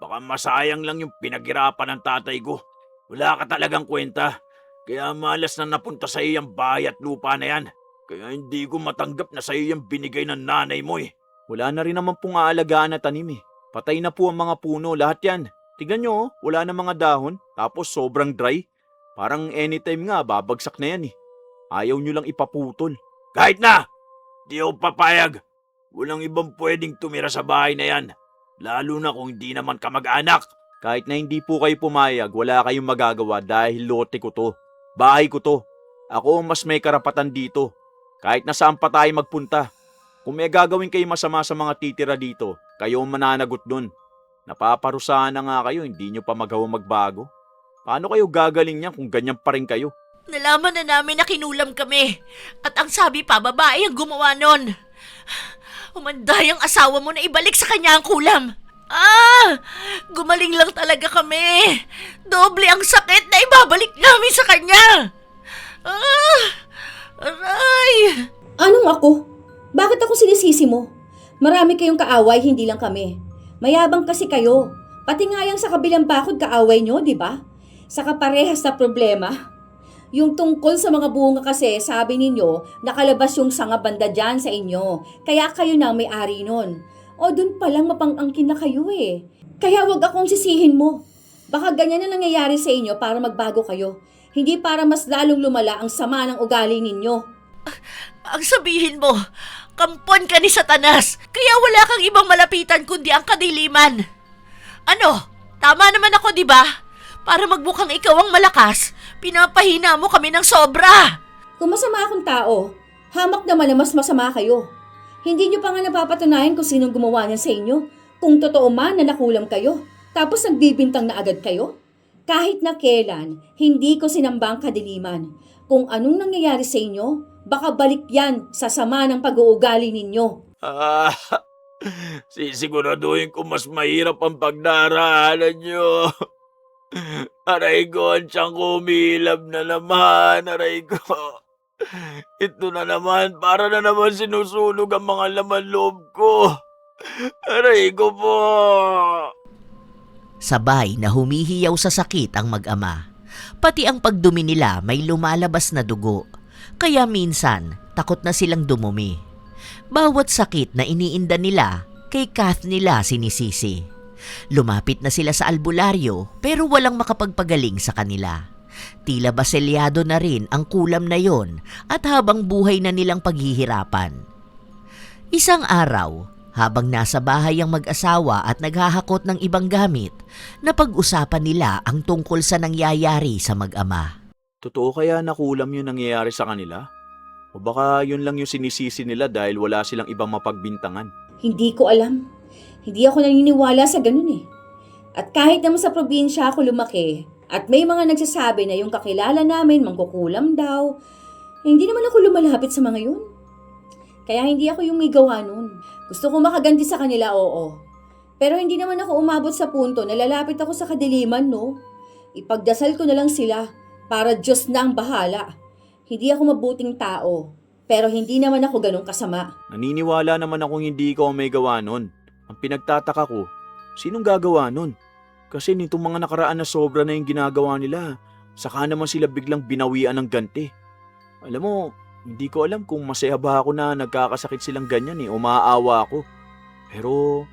Baka masayang lang yung pinaghirapan ng tatay ko. Wala ka talagang kwenta. Kaya malas na napunta sa iyo yung bahay at lupa na yan. Kaya hindi ko matanggap na sa iyo yung binigay ng nanay mo eh. Wala na rin naman pong aalagaan na tanim eh. Patay na po ang mga puno, lahat yan. Tignan nyo oh, wala na mga dahon, tapos sobrang dry. Parang anytime nga, babagsak na yan eh. Ayaw nyo lang ipaputol. Kahit na! Di ako papayag. Walang ibang pwedeng tumira sa bahay na yan. Lalo na kung hindi naman kamag-anak. Kahit na hindi po kayo pumayag, wala kayong magagawa dahil lote ko to. Bahay ko to. Ako mas may karapatan dito. Kahit na saan pa tayo magpunta. Kung may gagawin kayo masama sa mga titira dito, kayo ang mananagot dun. Napaparusahan na nga kayo, hindi nyo pa magawang magbago. Paano kayo gagaling niyan kung ganyan pa rin kayo? Nalaman na namin na kinulam kami. At ang sabi pa, babae ang gumawa nun. Umanday ang asawa mo na ibalik sa kanya ang kulam. Gumaling lang talaga kami. Doble ang sakit na ibabalik namin sa kanya. Aray! Anong ako? Bakit ako sinisisi mo? Marami kayong kaaway, hindi lang kami. Mayabang kasi kayo. Pati nga yung sa kabilang bakod kaaway nyo, di ba? Sa kaparehas na problema. Yung tungkol sa mga bunga kasi, sabi ninyo, nakalabas yung sanga banda dyan sa inyo. Kaya kayo na ang may-ari nun. O dun palang mapang-angkin na kayo eh. Kaya wag akong sisihin mo. Baka ganyan na nangyayari sa inyo para magbago kayo. Hindi para mas lalong lumala ang sama ng ugali ninyo. Ang sabihin mo, kampon ka ni Satanas. Kaya wala kang ibang malapitan kundi ang kadiliman. Ano? Tama naman ako, di ba? Para magbukang ikaw ang malakas, pinapahina mo kami ng sobra. Kung masama akong tao, hamak naman na mas masama kayo. Hindi nyo pa nga napapatunayan kung sinong gumawa niyan sa inyo. Kung totoo man na nakulam kayo, tapos nagbibintang na agad kayo. Kahit na kailan, hindi ko sinamba ang kadiliman. Kung anong nangyayari sa inyo, baka balik yan sa sama ng pag-uugali ninyo. Ah, sisiguraduhin ko mas mahirap ang pagdaraanan nyo. Aray ko, ang tiyang kumilab na naman. Aray ko. Ito na naman, para na naman sinusunog ang mga laman loob ko. Aray ko po. Sabay na humihiyaw sa sakit ang mag-ama. Pati ang pagdumi nila may lumalabas na dugo. Kaya minsan, takot na silang dumumi. Bawat sakit na iniinda nila, kay Kath nila sinisisi. Lumapit na sila sa albularyo pero walang makapagpagaling sa kanila. Tila baselyado na rin ang kulam na yon at habang buhay na nilang paghihirapan. Isang araw, habang nasa bahay ang mag-asawa at naghahakot ng ibang gamit, napag-usapan nila ang tungkol sa nangyayari sa mag-ama. Totoo kaya nakulam yung nangyayari sa kanila? O baka yun lang yung sinisisi nila dahil wala silang ibang mapagbintangan? Hindi ko alam. Hindi ako naniniwala sa ganun eh. At kahit naman sa probinsya ako lumaki, at may mga nagsasabi na yung kakilala namin mangkukulam daw, hindi naman ako lumalapit sa mga yun. Kaya hindi ako yung may gawa nun. Gusto ko makaganti sa kanila, oo. Pero hindi naman ako umabot sa punto na lalapit ako sa kadiliman, no? Ipagdasal ko na lang sila para Diyos na ang bahala. Hindi ako mabuting tao, pero hindi naman ako ganun kasama. Naniniwala naman akong hindi ikaw ang may gawa nun. Ang pinagtataka ko, sinong gagawa nun? Kasi nitong mga nakaraan na sobra na yung ginagawa nila, saka naman sila biglang binawian ng ganti. Alam mo, hindi ko alam kung masaya ba ako na nagkakasakit silang ganyan o maaawa ako. Pero,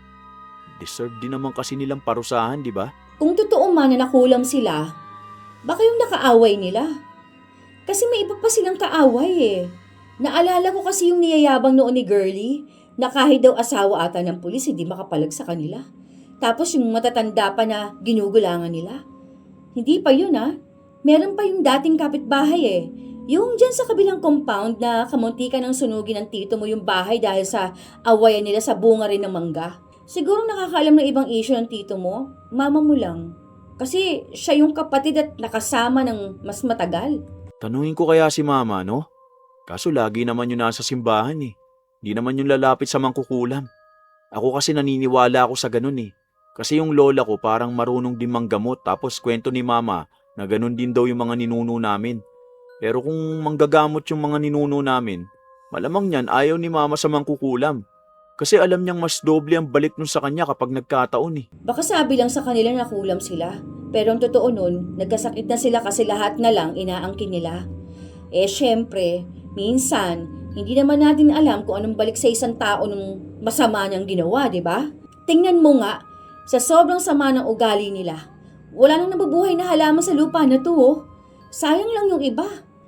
deserve din naman kasi nilang parusahan, di ba? Kung totoo man na nakulam sila, baka yung nakaaway nila. Kasi may iba pa silang kaaway eh. Naalala ko kasi yung niyayabang noon ni Girlie, na kahit daw asawa ata ng pulis, hindi makapalag sa kanila. Tapos yung matatanda pa na ginugulangan nila. Hindi pa yun Meron pa yung dating kapitbahay eh. Yung dyan sa kabilang compound na kamuntikan ng sunugin ng tito mo yung bahay dahil sa awayan nila sa bunga rin ng mangga. Siguro nakakaalam ng ibang issue ng tito mo, mama mo lang. Kasi siya yung kapatid at nakasama ng mas matagal. Tanungin ko kaya si mama, no? Kaso lagi naman yun nasa simbahan eh. Hindi naman yung lalapit sa mangkukulam. Ako kasi naniniwala ako sa ganun eh. Kasi yung lola ko parang marunong din manggamot tapos kwento ni mama na ganun din daw yung mga ninuno namin. Pero kung manggagamot yung mga ninuno namin, malamang niyan ayaw ni mama sa mangkukulam. Kasi alam niyang mas doble ang balik nun sa kanya kapag nagkataon eh. Baka sabi lang sa kanila na kulam sila. Pero ang totoo nun, nagkasakit na sila kasi lahat na lang inaangkin nila. Eh syempre, minsan, hindi naman natin alam kung anong balik sa isang tao nung masama niyang ginawa, di ba? Tingnan mo nga, sa sobrang sama ng ugali nila, wala nang nabubuhay na halaman sa lupa na to. Sayang lang yung iba.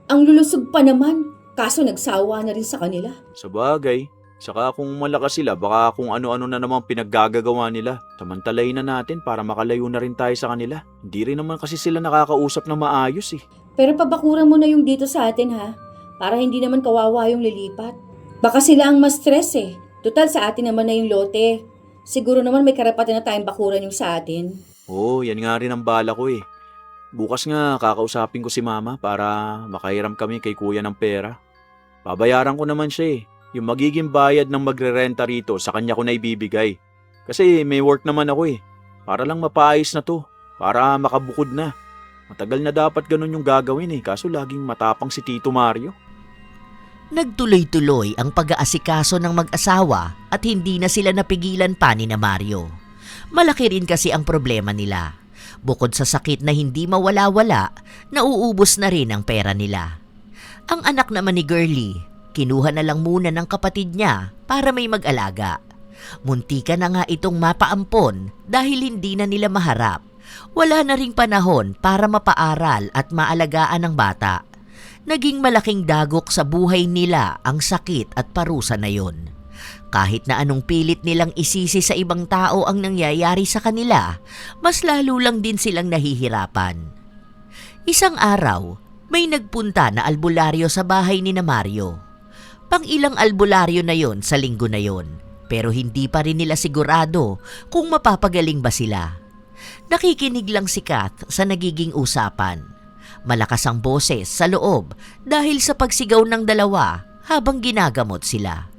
Ang lulusog pa naman, kaso nagsawa na rin sa kanila. Sa bagay, saka kung malakas sila, baka kung ano-ano na namang pinaggagawa nila. Samantalayin na natin para makalayo na rin tayo sa kanila. Hindi rin naman kasi sila nakakausap na maayos eh. Pero pabakuran mo na yung dito sa atin ha, para hindi naman kawawa yung lilipat. Baka sila ang mas stress eh. Total sa atin naman na yung lote. Siguro naman may karapatan na tayong bakuran yung sa atin. Oo, yan nga rin ang bala ko eh. Bukas nga kakausapin ko si mama para makahiram kami kay kuya ng pera. Babayaran ko naman siya eh. Yung magiging bayad ng magrerenta rito sa kanya ko na ibibigay. Kasi may work naman ako eh. Para lang mapaayos na to. Para makabukod na. Matagal na dapat ganun yung gagawin eh. Kaso laging matapang si Tito Mario. Nagtuloy-tuloy ang pag-aasikaso ng mag-asawa at hindi na sila napigilan pa ni na Mario. Malaki rin kasi ang problema nila. Bukod sa sakit na hindi mawala-wala, nauubos na rin ang pera nila. Ang anak naman ni Girlie, kinuha na lang muna ng kapatid niya para may mag-alaga. Muntika na nga itong mapaampon dahil hindi na nila maharap. Wala na ring panahon para mapaaral at maalagaan ng bata. Naging malaking dagok sa buhay nila ang sakit at parusa na yon. Kahit na anong pilit nilang isisi sa ibang tao ang nangyayari sa kanila, mas lalo lang din silang nahihirapan. Isang araw, may nagpunta na albularyo sa bahay ni na Mario. Pang-ilang albularyo na yon sa linggo na yon, pero hindi pa rin nila sigurado kung mapapagaling ba sila. Nakikinig lang si Kath sa nagiging usapan. Malakas ang boses sa loob dahil sa pagsigaw ng dalawa habang ginagamot sila.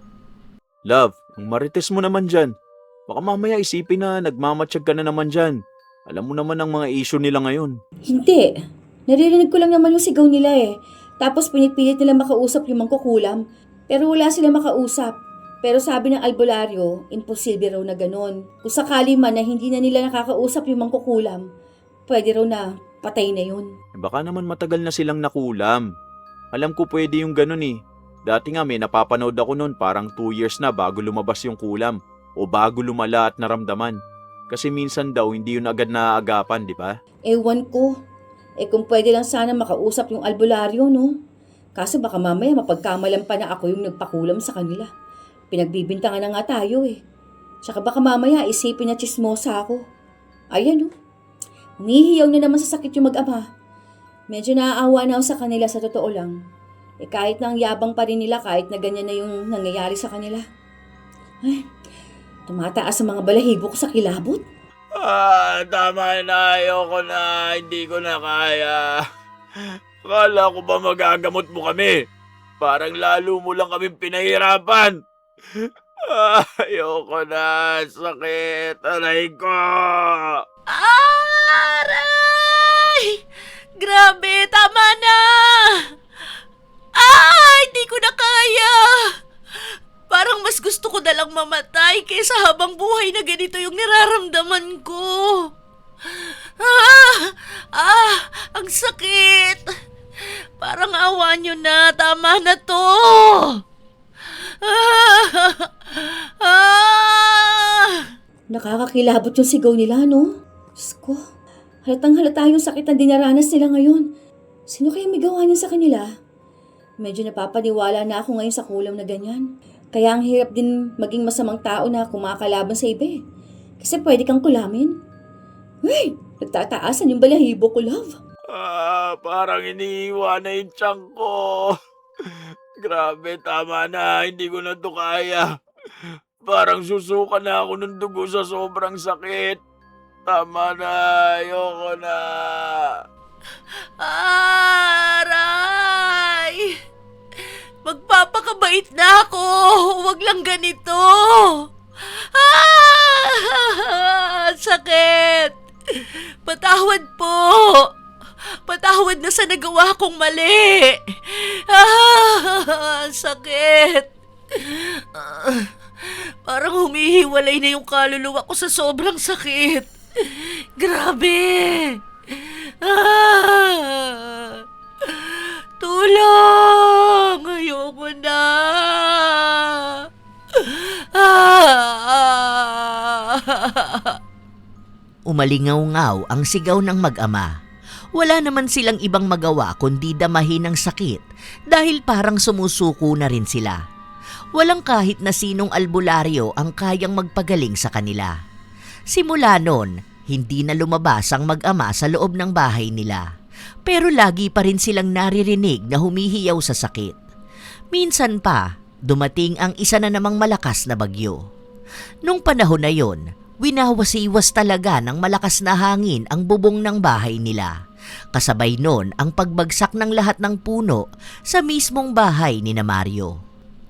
Love, ang marites mo naman dyan. Baka mamaya isipin na nagmamatsyag ka na naman dyan. Alam mo naman ang mga issue nila ngayon. Hindi. Naririnig ko lang naman yung sigaw nila eh. Tapos pinipilit nila makausap yung mangkukulam. Pero wala sila makausap. Pero sabi ng albularyo, imposible raw na ganun. Kung sakali man na hindi na nila nakakausap yung mangkukulam, pwede raw na patay na yun. Baka naman matagal na silang nakulam. Alam ko pwede yung ganun eh. Dati nga may napapanood ako noon parang 2 years na bago lumabas yung kulam o bago lumala at naramdaman. Kasi minsan daw hindi yun agad naaagapan, di ba? Ewan ko. Kung pwede lang sana makausap yung albularyo, no? Kaso baka mamaya mapagkamalan pa na ako yung nagpakulam sa kanila. Pinagbibintangan na nga tayo eh. Tsaka baka mamaya isipin na chismosa ako. Ayan no. Humihiyaw na naman sa sakit yung mag-ama. Medyo naaawa na ako sa kanila sa totoo lang. Kahit na ang yabang pa rin nila kahit na ganyan na yung nangyayari sa kanila. Ay, tumataas ang mga balahibo ko sa kilabot. Tama na. Ayoko na. Hindi ko na kaya. Akala ko ba magagamot mo kami? Parang lalo mo lang kami pinahirapan. Ayoko na. Sakit. Aray ko. Aray! Grabe, tama na! Hindi ko na kaya! Parang mas gusto ko nalang mamatay kaysa habang buhay na ganito yung nararamdaman ko. Ang sakit! Parang awa nyo na, tama na to! Nakakakilabot yung sigaw nila, no? Diyos ko, halatang halata yung sakit na dinaranas nila ngayon. Sino kaya may gawa niya sa kanila? Medyo napapaniwala na ako ngayon sa kulam na ganyan. Kaya ang hirap din maging masamang tao na kumakalaban sa iba eh. Kasi pwede kang kulamin. Uy, nagtataasan yung balahibo ko, love. Parang iniiwan na yung tiyan ko. Grabe, tama na. Hindi ko na to kaya. Parang susuka na ako ng dugo sa sobrang sakit. Tama na. Ayoko na. Aray! Magpapakabait na ako. Huwag lang ganito. Sakit. Patawad po. Patawad na sa nagawa kong mali. Sakit. Parang humihiwalay na yung kaluluwa ko sa sobrang sakit. Grabe. Tulong! Ayoko na! Umalingaw-ngaw ang sigaw ng mag-ama. Wala naman silang ibang magawa kundi damahin ang sakit dahil parang sumusuko na rin sila. Walang kahit na sinong albularyo ang kayang magpagaling sa kanila. Simula noon, hindi na lumabas ang mag-ama sa loob ng bahay nila. Pero lagi pa rin silang naririnig na humihiyaw sa sakit. Minsan pa, dumating ang isa na namang malakas na bagyo. Nung panahon na yon, winawasiwas talaga ng malakas na hangin ang bubong ng bahay nila. Kasabay nun ang pagbagsak ng lahat ng puno sa mismong bahay ni na Mario.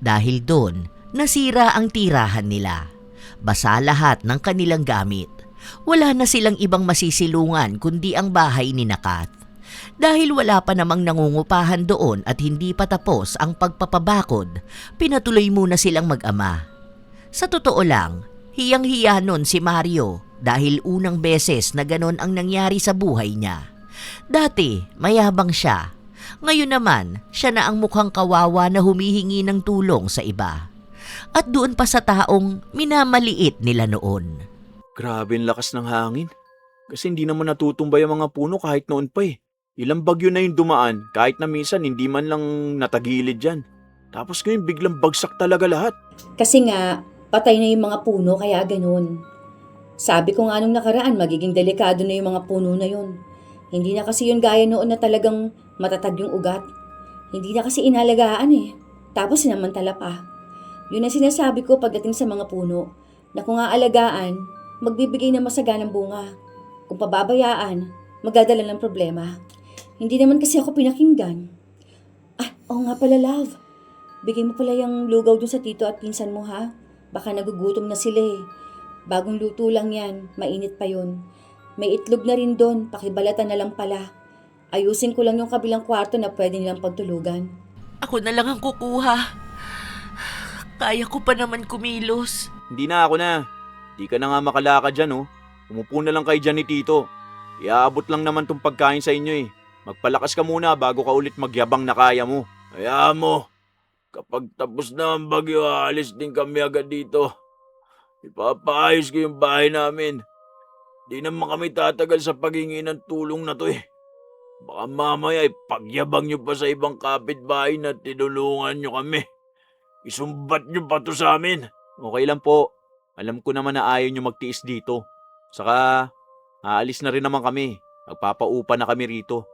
Dahil doon, nasira ang tirahan nila. Basa lahat ng kanilang gamit. Wala na silang ibang masisilungan kundi ang bahay ni Kath. Dahil wala pa namang nangungupahan doon at hindi pa tapos ang pagpapabakod, pinatuloy muna silang mag-ama. Sa totoo lang, hiyang-hiya nun si Mario dahil unang beses na ganon ang nangyari sa buhay niya. Dati, mayabang siya. Ngayon naman, siya na ang mukhang kawawa na humihingi ng tulong sa iba. At doon pa sa taong minamaliit nila noon. Grabe ang lakas ng hangin. Kasi hindi naman natutumbay ang mga puno kahit noon pa eh. Ilang bagyo na yung dumaan kahit na minsan hindi man lang natagilid dyan. Tapos ngayon biglang bagsak talaga lahat. Kasi nga, patay na yung mga puno kaya ganun. Sabi ko nga nung nakaraan, magiging delikado na yung mga puno na yun. Hindi na kasi yun gaya noon na talagang matatag yung ugat. Hindi na kasi inalagaan eh. Tapos sinamantala pa. Yun ang sinasabi ko pagdating sa mga puno, na kung aalagaan, magbibigay na masaganang bunga. Kung pababayaan, magdadala ng problema. Hindi naman kasi ako pinakinggan. Oo nga pala, love. Bigay mo pala yung lugaw dun sa tito at pinsan mo, ha? Baka nagugutom na sila eh. Bagong luto lang yan, mainit pa yun. May itlog na rin doon, pakibalatan na lang pala. Ayusin ko lang yung kabilang kwarto na pwede nilang pagtulugan. Ako na lang ang kukuha. Kaya ko pa naman kumilos. Hindi na ako na. Di ka na nga makalakad dyan oh. Umupo na lang kayo dyan ni Tito. Iaabot lang naman tong pagkain sa inyo eh. Magpalakas ka muna bago ka ulit magyabang na kaya mo. Kaya mo, kapag tapos na ang bagyo, aalis din kami agad dito. Ipapaayos ko yung bahay namin. Di naman kami tatagal sa paghingi ng tulong na to eh. Baka mamaya pagyabang nyo pa sa ibang kapitbahay na tinulungan nyo kami. Isumbat nyo pa to sa amin. Okay lang po. Alam ko naman na ayaw nyo magtiis dito. Saka, aalis na rin naman kami. Magpapaupa na kami rito.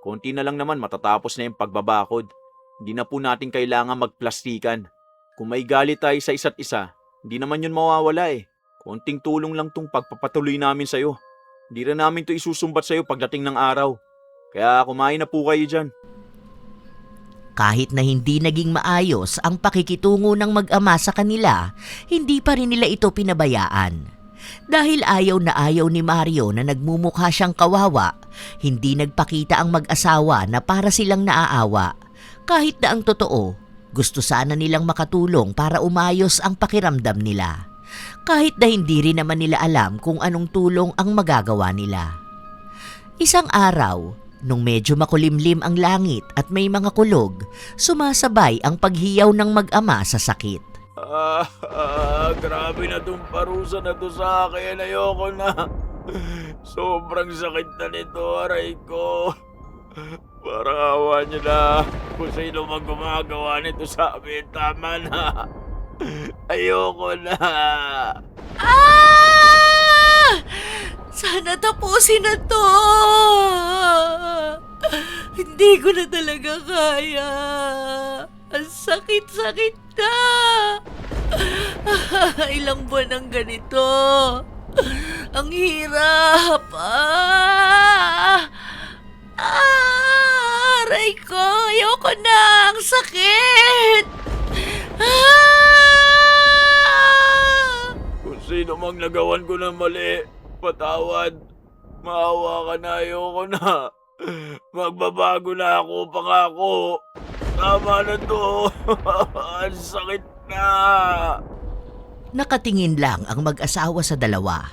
Konti na lang naman matatapos na yung pagbabakod. Hindi na po natin kailangan magplastikan. Kung may galit tayo sa isa't isa, hindi naman yun mawawala eh. Konting tulong lang tong pagpapatuloy namin sa'yo. Hindi rin namin to isusumbat sa'yo pagdating ng araw. Kaya kumain na po kayo dyan. Kahit na hindi naging maayos ang pakikitungo ng mag-ama sa kanila, hindi pa rin nila ito pinabayaan. Dahil ayaw na ayaw ni Mario na nagmumukha siyang kawawa, hindi nagpakita ang mag-asawa na para silang naaawa. Kahit na ang totoo, gusto sana nilang makatulong para umayos ang pakiramdam nila. Kahit na hindi rin naman nila alam kung anong tulong ang magagawa nila. Isang araw, nung medyo makulimlim ang langit at may mga kulog, sumasabay ang paghiyaw ng mag-ama sa sakit. Grabe na tong parusa na to sa akin. Ayoko na. Sobrang sakit na nito, aray ko. Parang awa niyo na. Kung sino man gumagawa nito sa amin, tama na. Ayoko na. Sana tapusin na to. Hindi ko na talaga kaya. Ang sakit-sakit na. Ilang buwan ang ganito. Ang hirap. Aray ko. Ayoko na. Ang sakit. Kung sino mang nagawan ko ng mali, patawad. Maawa ka na, ayoko na. Magbabago na ako, pangako. Tama na to. Ang sakit na. Nakatingin lang ang mag-asawa sa dalawa.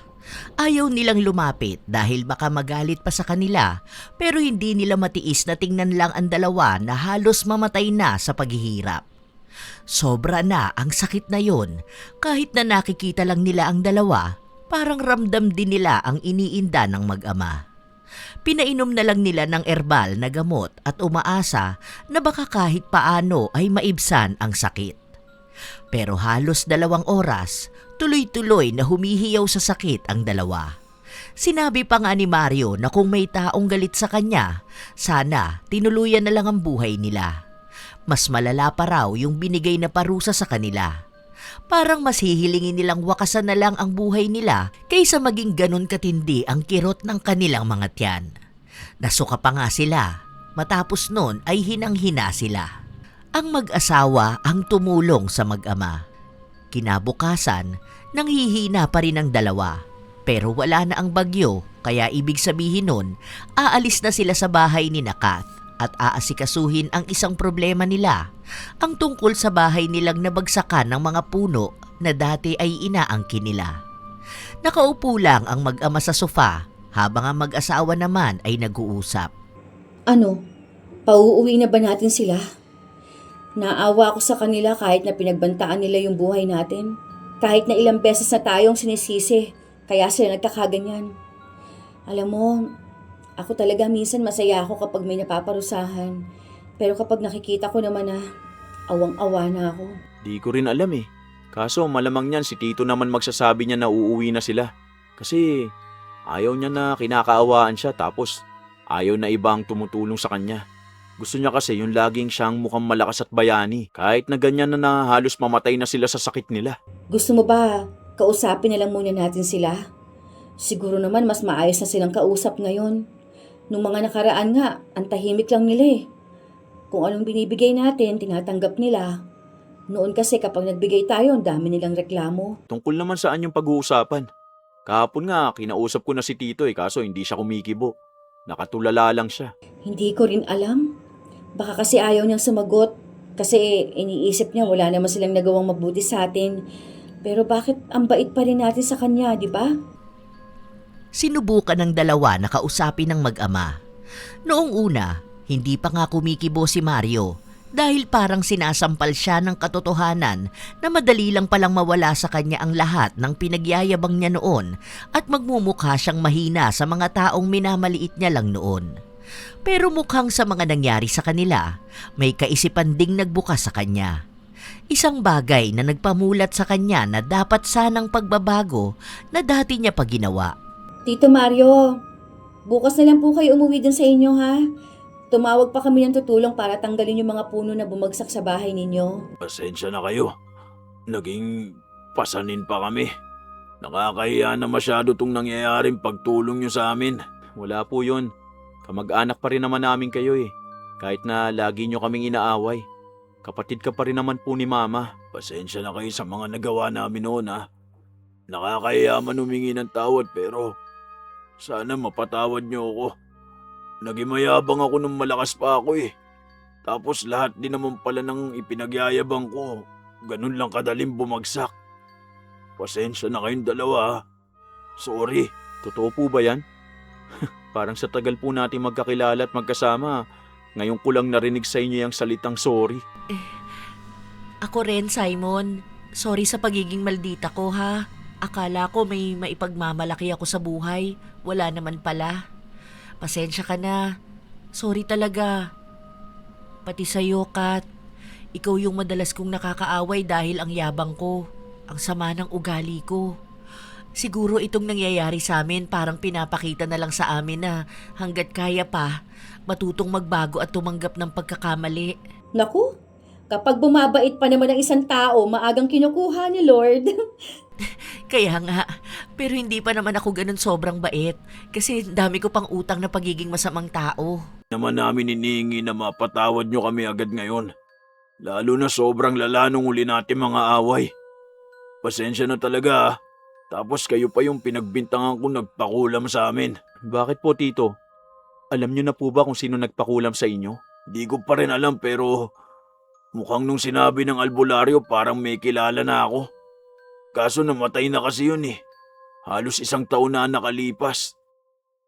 Ayaw nilang lumapit dahil baka magalit pa sa kanila, pero hindi nila matiis na tingnan lang ang dalawa na halos mamatay na sa paghihirap. Sobra na ang sakit na yon, kahit na nakikita lang nila ang dalawa, parang ramdam din nila ang iniinda ng mag-ama. Pinainom na lang nila ng erbal na gamot at umaasa na baka kahit paano ay maibsan ang sakit. Pero halos 2 oras, tuloy-tuloy na humihiyaw sa sakit ang dalawa. Sinabi pa nga ni Mario na kung may taong galit sa kanya, sana tinuluyan na lang ang buhay nila. Mas malala pa raw yung binigay na parusa sa kanila. Parang mas hihilingin nilang wakasan na lang ang buhay nila kaysa maging ganun katindi ang kirot ng kanilang mga tiyan. Nasuka pa nga sila, matapos nun ay hinang-hina sila. Ang mag-asawa ang tumulong sa mag-ama. Kinabukasan, nanghihina pa rin ang dalawa. Pero wala na ang bagyo, kaya ibig sabihin nun, aalis na sila sa bahay ni Kath at aasikasuhin ang isang problema nila, ang tungkol sa bahay nilang nabagsakan ng mga puno na dati ay inaangkin nila. Nakaupo lang ang mag-ama sa sofa habang ang mag-asawa naman ay nag-uusap. Ano? Pauuwi na ba natin sila? Naawa ako sa kanila kahit na pinagbantaan nila yung buhay natin. Kahit na ilang beses na tayong sinisisi, kaya sila nagkakaganyan. Alam mo, ako talaga minsan masaya ako kapag may napaparusahan. Pero kapag nakikita ko naman na awang-awa na ako. Di ko rin alam eh. Kaso malamang niyan si Tito naman magsasabi niya na uuwi na sila. Kasi ayaw niya na kinakaawaan siya tapos ayaw na ibang tumutulong sa kanya. Gusto niya kasi yung laging siyang mukhang malakas at bayani. Kahit na ganyan na halos mamatay na sila sa sakit nila. Gusto mo ba kausapin na lang muna natin sila? Siguro naman mas maayos na silang kausap ngayon. Nung mga nakaraan nga, ang tahimik lang nila eh. Kung anong binibigay natin, tinatanggap nila. Noon kasi kapag nagbigay tayo, ang dami nilang reklamo. Tungkol naman saan yung pag-uusapan? Kahapon nga, kinausap ko na si Tito kaso hindi siya kumikibo. Nakatulala lang siya. Hindi ko rin alam. Baka kasi ayaw niyang sumagot. Kasi iniisip niya wala naman silang nagawang mabuti sa atin. Pero bakit ang bait pa rin natin sa kanya, di ba? Sinubukan ng dalawa na kausapin ng mag-ama. Noong una, hindi pa nga kumikibo si Mario dahil parang sinasampal siya ng katotohanan na madali lang palang mawala sa kanya ang lahat ng pinagyayabang niya noon at magmumukha siyang mahina sa mga taong minamaliit niya lang noon. Pero mukhang sa mga nangyari sa kanila, may kaisipan ding nagbukas sa kanya. Isang bagay na nagpamulat sa kanya na dapat sanang pagbabago na dati niya pa ginawa. Tito Mario, bukas na lang po kayo umuwi din sa inyo ha. Tumawag pa kami ng tutulong para tanggalin yung mga puno na bumagsak sa bahay ninyo. Pasensya na kayo. Naging pasanin pa kami. Nakakahiya na masyado tong nangyayaring pagtulong nyo sa amin. Wala po yun. Kamag-anak pa rin naman namin kayo Kahit na lagi nyo kaming inaaway. Kapatid ka pa rin naman po ni Mama. Pasensya na kayo sa mga nagawa namin noon ha. Nakakahiya man humingi ng tawad pero sana mapatawad nyo ako. Naging mayabang ako nung malakas pa ako Tapos lahat din naman pala ng ipinagyayabang ko. Ganun lang kadaling bumagsak. Pasensya na kayong dalawa ha. Sorry. Totoo po ba yan? Parang sa tagal po natin magkakilala at magkasama, ngayon ko lang narinig sa inyo yung salitang sorry. Ako rin, Simon. Sorry sa pagiging maldita ko, ha? Akala ko may maipagmamalaki ako sa buhay. Wala naman pala. Pasensya ka na. Sorry talaga. Pati sa'yo, Kat. Ikaw yung madalas kong nakakaaway dahil ang yabang ko. Ang sama ng ugali ko. Siguro itong nangyayari sa amin parang pinapakita na lang sa amin na hanggat kaya pa, matutong magbago at tumanggap ng pagkakamali. Naku, kapag bumabait pa naman ang isang tao, maagang kinukuha ni Lord. Kaya nga, pero hindi pa naman ako ganun sobrang bait kasi dami ko pang utang na pagiging masamang tao. Naman namin inihingi na mapatawad nyo kami agad ngayon. Lalo na sobrang lala nung uli natin mga away. Pasensya na talaga ha. Tapos kayo pa yung pinagbintangan ko nagpakulam sa amin. Bakit po, Tito? Alam nyo na po ba kung sino nagpakulam sa inyo? Di ko pa rin alam pero mukhang nung sinabi ng albularyo parang may kilala na ako. Kaso namatay na kasi yun Halos 1 taon na nakalipas.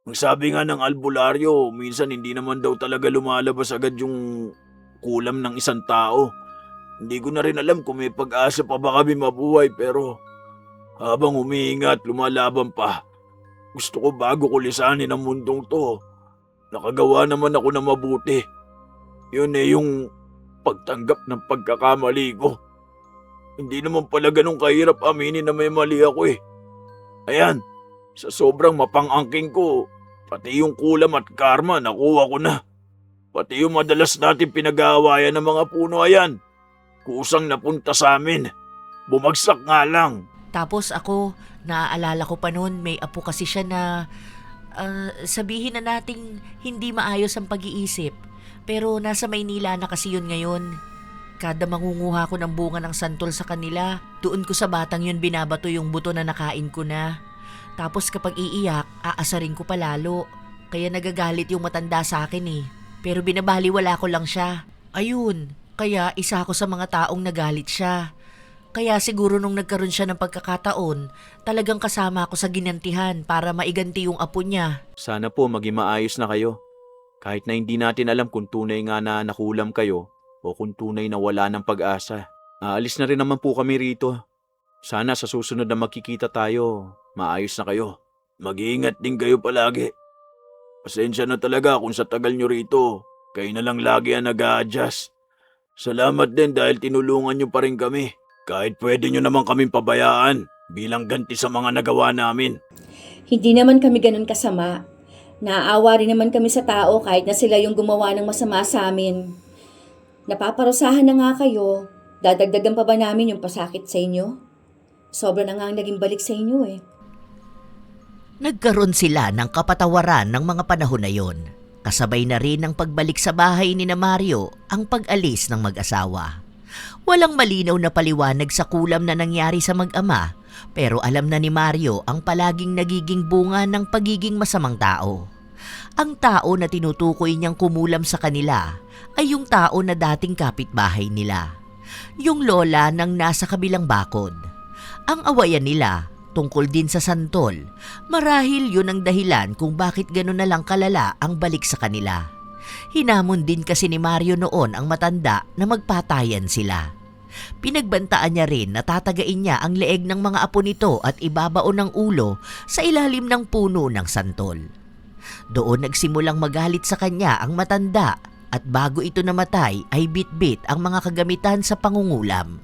Ang sabi nga ng albularyo, minsan hindi naman daw talaga lumalabas agad yung kulam ng isang tao. Hindi ko na rin alam kung may pag-asa pa ba kami mabuhay pero habang humihinga at lumalaban pa, gusto ko bago ko lisanin ang mundong to. Nakagawa naman ako na mabuti. Yun yung pagtanggap ng pagkakamali ko. Hindi naman pala ganun kahirap aminin na may mali ako Ayan, sa sobrang mapang-angking ko, pati yung kulam at karma nakuha ko na. Pati yung madalas natin pinag-aawayan ng mga puno ayan, kusang napunta sa amin. Bumagsak nga lang. Tapos ako, naaalala ko pa noon, may apo kasi siya na sabihin na nating hindi maayos ang pag-iisip. Pero nasa Maynila na kasi yun ngayon. Kada mangunguha ko ng bunga ng santol sa kanila, doon ko sa batang yun binabato yung buto na nakain ko na. Tapos kapag iiyak, aasarin ko palalo. Kaya nagagalit yung matanda sa akin Pero binabaliwala ko lang siya. Ayun, kaya isa ako sa mga taong nagalit siya. Kaya siguro nung nagkaroon siya ng pagkakataon, talagang kasama ako sa ginantihan para maiganti yung apo niya. Sana po maging maayos na kayo. Kahit na hindi natin alam kung tunay nga na nakulam kayo o kung tunay na wala ng pag-asa. Aalis na rin naman po kami rito. Sana sa susunod na magkikita tayo, maayos na kayo. Mag-iingat din kayo palagi. Pasensya na talaga kung sa tagal nyo rito, kayo na lang lagi ang nag-a-adjust. Salamat din dahil tinulungan nyo pa rin kami. Kahit pwede nyo naman kaming pabayaan bilang ganti sa mga nagawa namin. Hindi naman kami ganun kasama. Naaawa rin naman kami sa tao kahit na sila yung gumawa ng masama sa amin. Napaparusahan na nga kayo, dadagdagan pa ba namin yung pasakit sa inyo? Sobra na nga ang naging balik sa inyo Nagkaroon sila ng kapatawaran ng mga panahon na yon. Kasabay na rin ng pagbalik sa bahay ni na Mario ang pag-alis ng mag-asawa. Walang malinaw na paliwanag sa kulam na nangyari sa mag-ama, pero alam na ni Mario ang palaging nagiging bunga ng pagiging masamang tao. Ang tao na tinutukoy niyang kumulam sa kanila ay yung tao na dating kapitbahay nila. Yung lola ng nasa kabilang bakod. Ang awayan nila tungkol din sa santol, marahil yun ang dahilan kung bakit gano'n na lang kalala ang balik sa kanila. Hinamon din kasi ni Mario noon ang matanda na magpatayan sila. Pinagbantaan niya rin na tatagain niya ang leeg ng mga apo nito at ibabaon ng ulo sa ilalim ng puno ng santol. Doon nagsimulang magalit sa kanya ang matanda at bago ito namatay ay bitbit ang mga kagamitan sa pangungulam.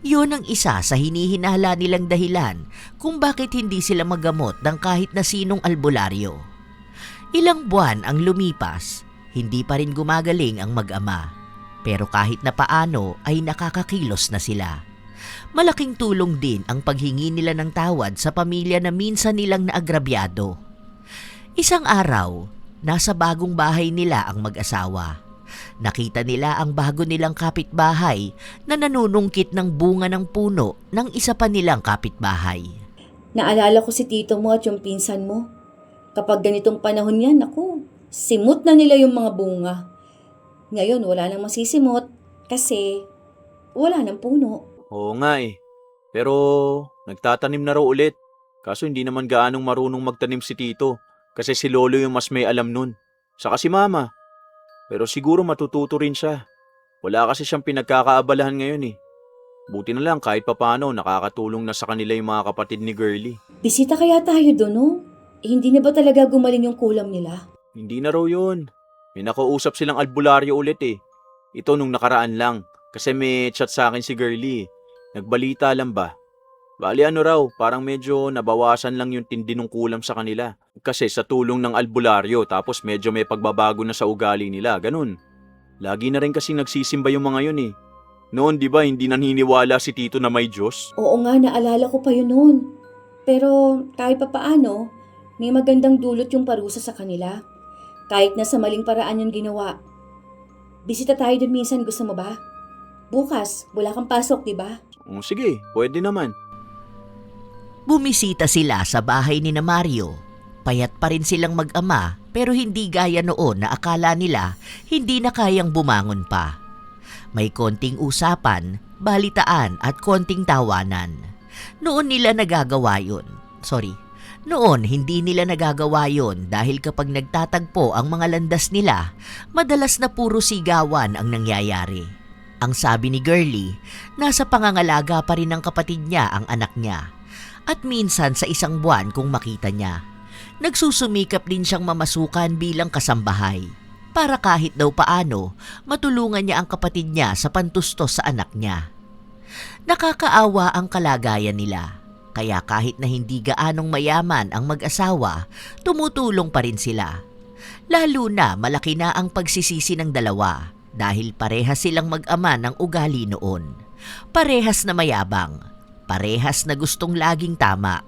Yun ang isa sa hinihinala nilang dahilan kung bakit hindi sila magamot ng kahit na sinong albularyo. Ilang buwan ang lumipas, hindi pa rin gumagaling ang mag-ama. Pero kahit na paano ay nakakakilos na sila. Malaking tulong din ang paghingi nila ng tawad sa pamilya na minsan nilang naagrabyado. Isang araw, nasa bagong bahay nila ang mag-asawa. Nakita nila ang bago nilang kapitbahay na nanunungkit ng bunga ng puno ng isa pa nilang kapitbahay. Naalala ko si tito mo at yung pinsan mo. Kapag ganitong panahon yan, naku, simot na nila yung mga bunga. Ngayon, wala nang masisimot kasi wala nang puno. Oo nga eh. Pero nagtatanim na raw ulit. Kaso hindi naman gaanong marunong magtanim si Tito. Kasi si Lolo yung mas may alam nun. Saka si Mama. Pero siguro matututo rin siya. Wala kasi siyang pinagkakaabalahan ngayon eh. Buti na lang kahit papano nakakatulong na sa kanila yung mga kapatid ni Girlie. Bisita kaya tayo doon, no? Hindi na ba talaga gumaling yung kulam nila? Hindi na raw yun. May nakausap silang albularyo ulit eh. Ito nung nakaraan lang. Kasi may chat sa akin si Girlie. Nagbalita lang ba? Bali ano raw, parang medyo nabawasan lang yung tindi ng kulam sa kanila. Kasi sa tulong ng albularyo tapos medyo may pagbabago na sa ugali nila, ganun. Lagi na rin kasi nagsisimba yung mga yun eh. Noon di ba hindi naniniwala si Tito na may Diyos? Oo nga, naalala ko pa yun noon. Pero kahit pa paano, may magandang dulot yung parusa sa kanila. Kahit na sa maling paraan yung ginawa. Bisita tayo dun minsan, gusto mo ba? Bukas, wala kang pasok, di ba? Sige, pwede naman. Bumisita sila sa bahay ni na Mario. Payat pa rin silang mag-ama pero hindi gaya noon na akala nila hindi na kayang bumangon pa. May konting usapan, balitaan at konting tawanan. Noon nila nagagawa yun. Noon hindi nila nagagawa yun dahil kapag nagtatagpo ang mga landas nila, madalas na puro sigawan ang nangyayari. Ang sabi ni Girlie, nasa pangangalaga pa rin ng kapatid niya ang anak niya. At minsan sa isang buwan kung makita niya, nagsusumikap din siyang mamasukan bilang kasambahay para kahit daw paano matulungan niya ang kapatid niya sa pantustos sa anak niya. Nakakaawa ang kalagayan nila, kaya kahit na hindi gaanong mayaman ang mag-asawa, tumutulong pa rin sila. Lalo na malaki na ang pagsisisi ng dalawa dahil parehas silang mag-ama ng ugali noon. Parehas na mayabang. Parehas na gustong laging tama.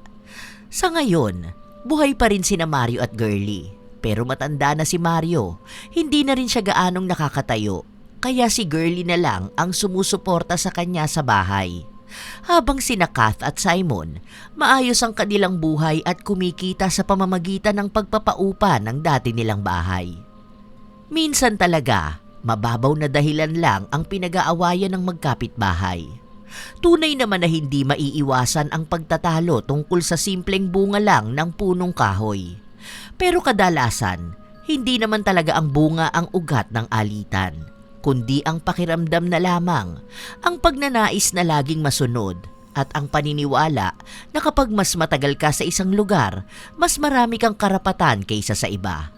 Sa ngayon, buhay pa rin sina Mario at Girlie. Pero matanda na si Mario, hindi na rin siya gaanong nakakatayo. Kaya si Girlie na lang ang sumusuporta sa kanya sa bahay. Habang sina Kath at Simon, maayos ang kanilang buhay at kumikita sa pamamagitan ng pagpapaupa ng dati nilang bahay. Minsan talaga, mababaw na dahilan lang ang pinag-aawayan ng magkapitbahay. Tunay naman na hindi maiiwasan ang pagtatalo tungkol sa simpleng bunga lang ng punong kahoy. Pero kadalasan, hindi naman talaga ang bunga ang ugat ng alitan, kundi ang pakiramdam na lamang, ang pagnanais na laging masunod, at ang paniniwala na kapag mas matagal ka sa isang lugar, mas marami kang karapatan kaysa sa iba.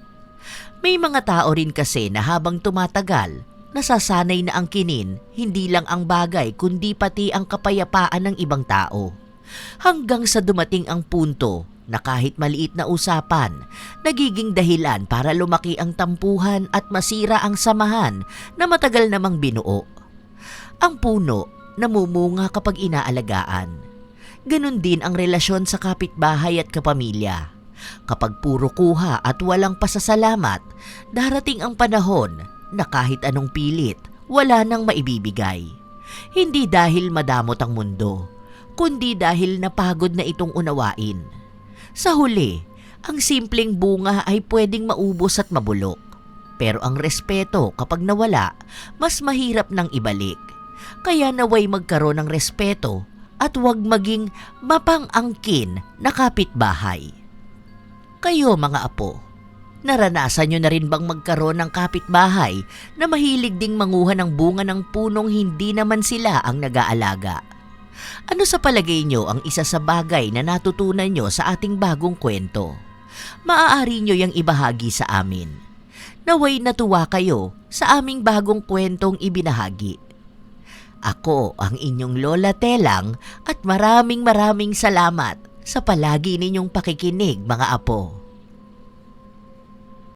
May mga tao rin kasi na habang tumatagal, nasasanay na ang kinin, hindi lang ang bagay kundi pati ang kapayapaan ng ibang tao. Hanggang sa dumating ang punto na kahit maliit na usapan, nagiging dahilan para lumaki ang tampuhan at masira ang samahan na matagal namang binuo. Ang puno, namumunga kapag inaalagaan. Ganon din ang relasyon sa kapitbahay at kapamilya. Kapag puro kuha at walang pasasalamat, darating ang panahon na kahit anong pilit, wala nang maibibigay. Hindi dahil madamot ang mundo, kundi dahil napagod na itong unawain. Sa huli, ang simpleng bunga ay pwedeng maubos at mabulok. Pero ang respeto kapag nawala, mas mahirap nang ibalik. Kaya naway magkaroon ng respeto at huwag maging mapang-angkin na kapitbahay. Kayo mga apo, naranasan nyo na rin bang magkaroon ng kapitbahay na mahilig ding manguha ng bunga ng punong hindi naman sila ang nag-aalaga? Ano sa palagay nyo ang isa sa bagay na natutunan nyo sa ating bagong kwento? Maaari nyo yang ibahagi sa amin. Naway natuwa kayo sa aming bagong kwentong ibinahagi. Ako ang inyong Lola Telang at maraming salamat sa palagi ninyong pakikinig mga apo.